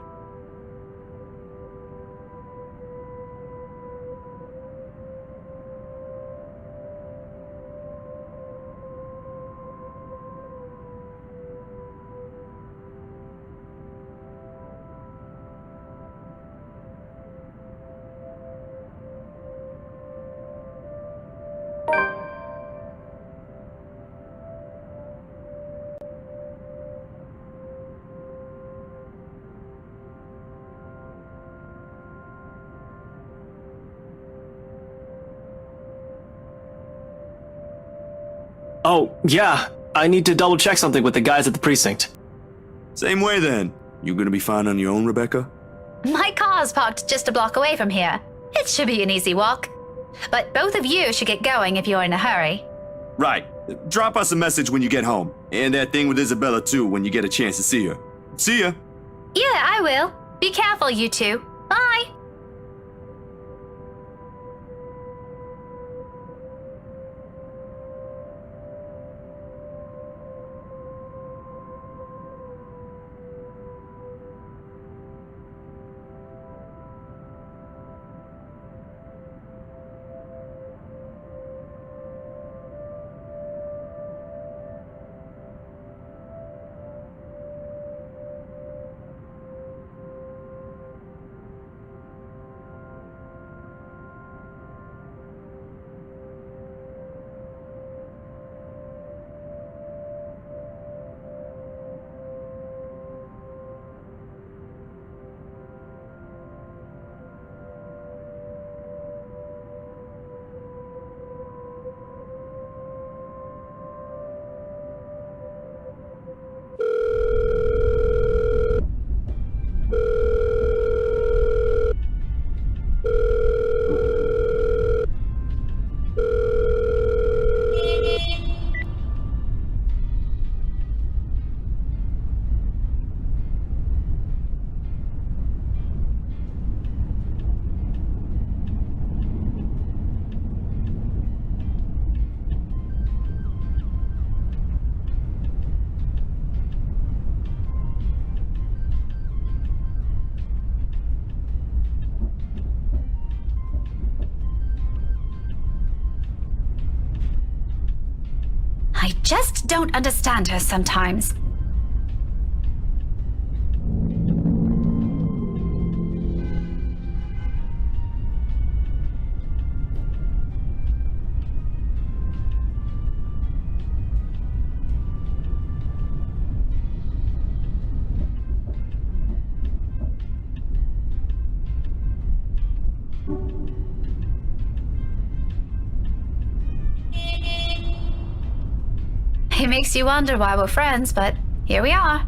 Oh, yeah. I need to double check something with the guys at the precinct. Same way then. You gonna be fine on your own, Rebecca? My car's parked just a block away from here. It should be an easy walk. But both of you should get going if you're in a hurry. Right. Drop us a message when you get home. And that thing with Isabella too when you get a chance to see her. See ya. Yeah, I will. Be careful, you two. Bye. I just don't understand her sometimes. It makes you wonder why we're friends, but here we are.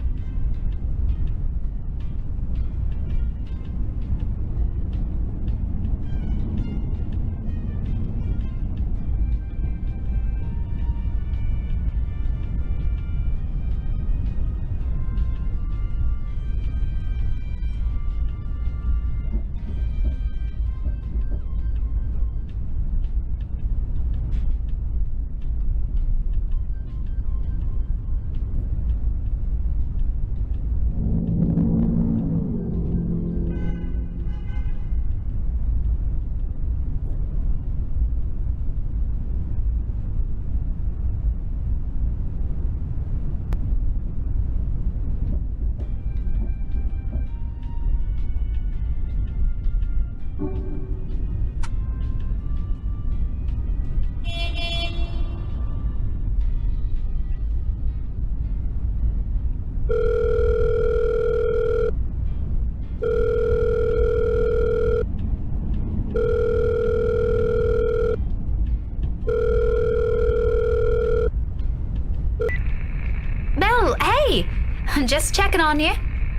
I'm just checking on you.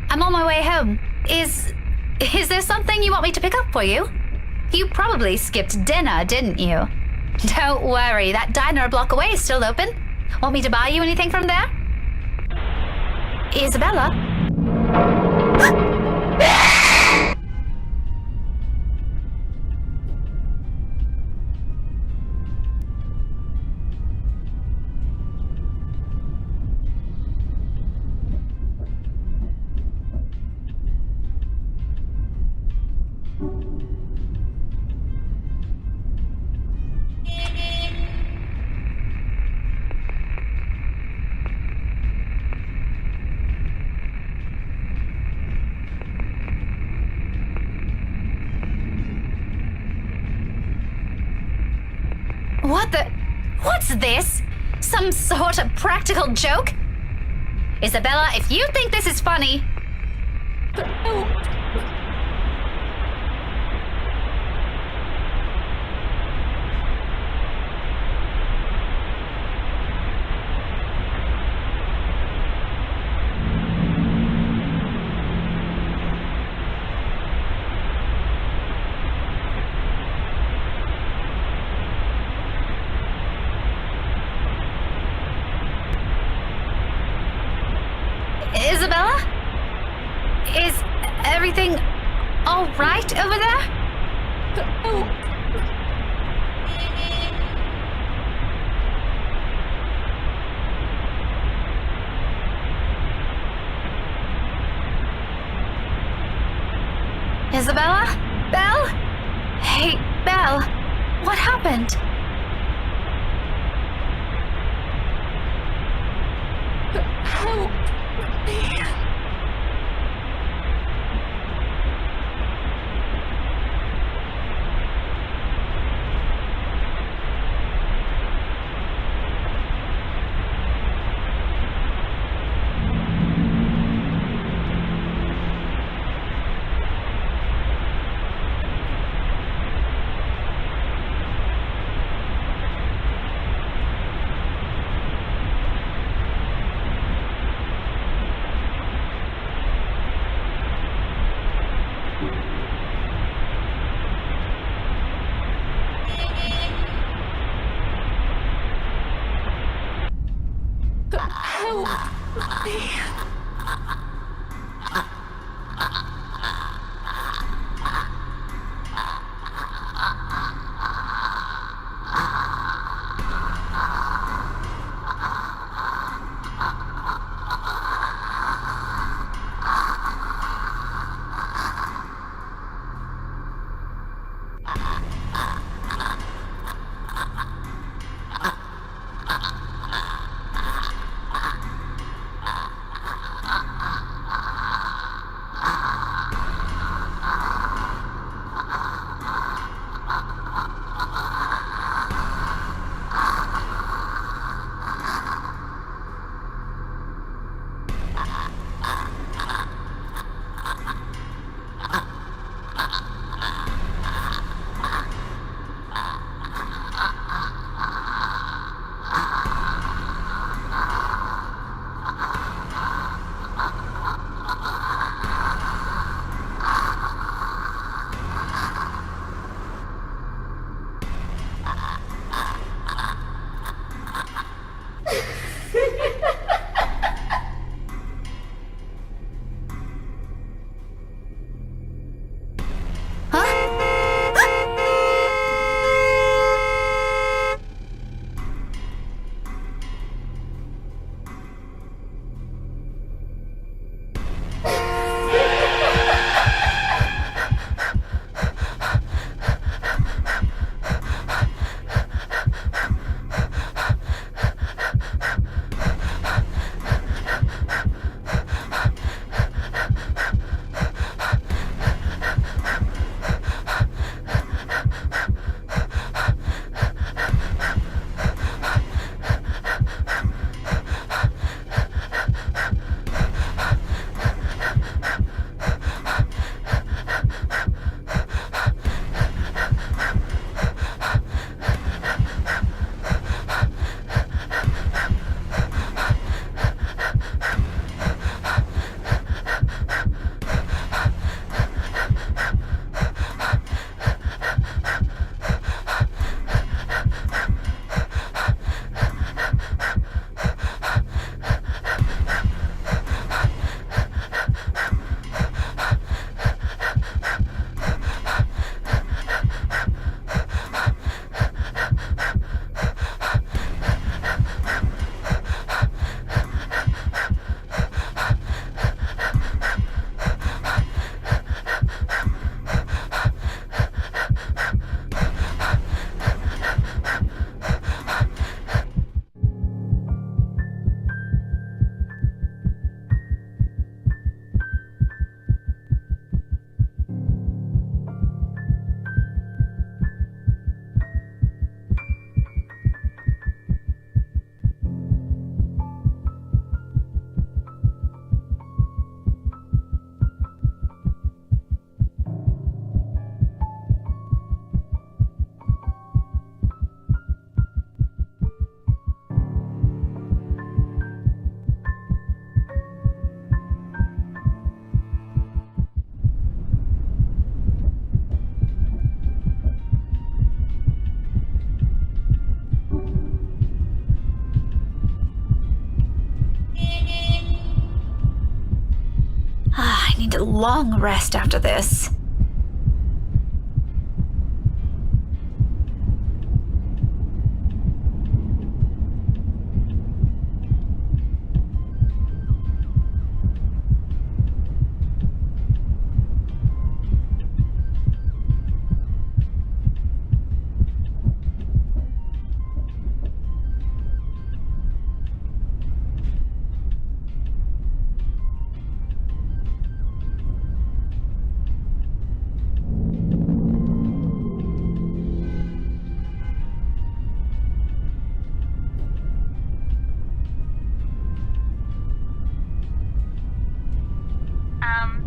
I'm on my way home. Is there something you want me to pick up for you? You probably skipped dinner, didn't you? Don't worry, that diner a block away is still open. Want me to buy you anything from there? Isabella? What's this? Some sort of practical joke? Isabella, if you think this is funny... Isabella? Is everything all right over there? Isabella? Belle? Hey, Belle, what happened? need a long rest after this.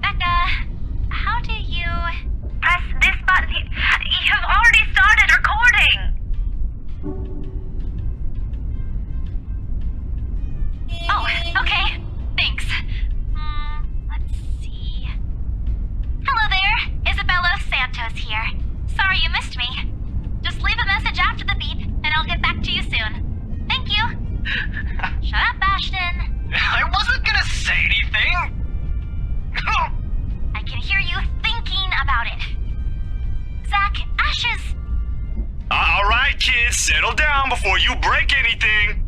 Becca, how do you... Press this button. You've already started recording. Oh, okay. Thanks. Let's see. Hello there, Isabella Santos here. Sorry you missed me. Just leave a message after the beep, and I'll get back to you soon. Thank you. Shut up, Ashton. I wasn't gonna say anything. I can hear you thinking about it. Zach, Ashes... All right, kids, settle down before you break anything.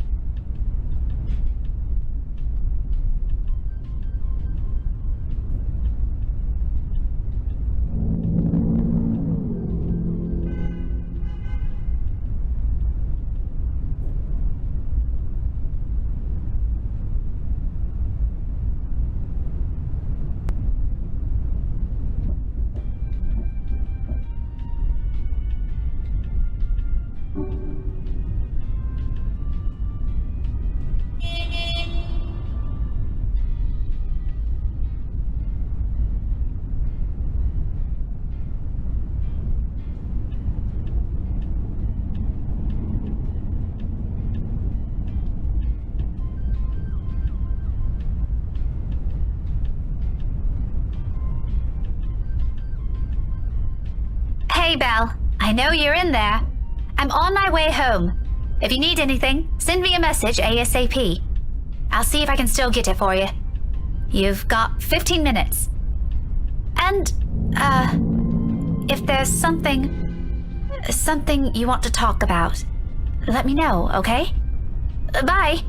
Hey, Belle. I know you're in there. I'm on my way home. If you need anything, send me a message ASAP. I'll see if I can still get it for you. You've got 15 minutes. And, if there's something you want to talk about, let me know, okay? Bye!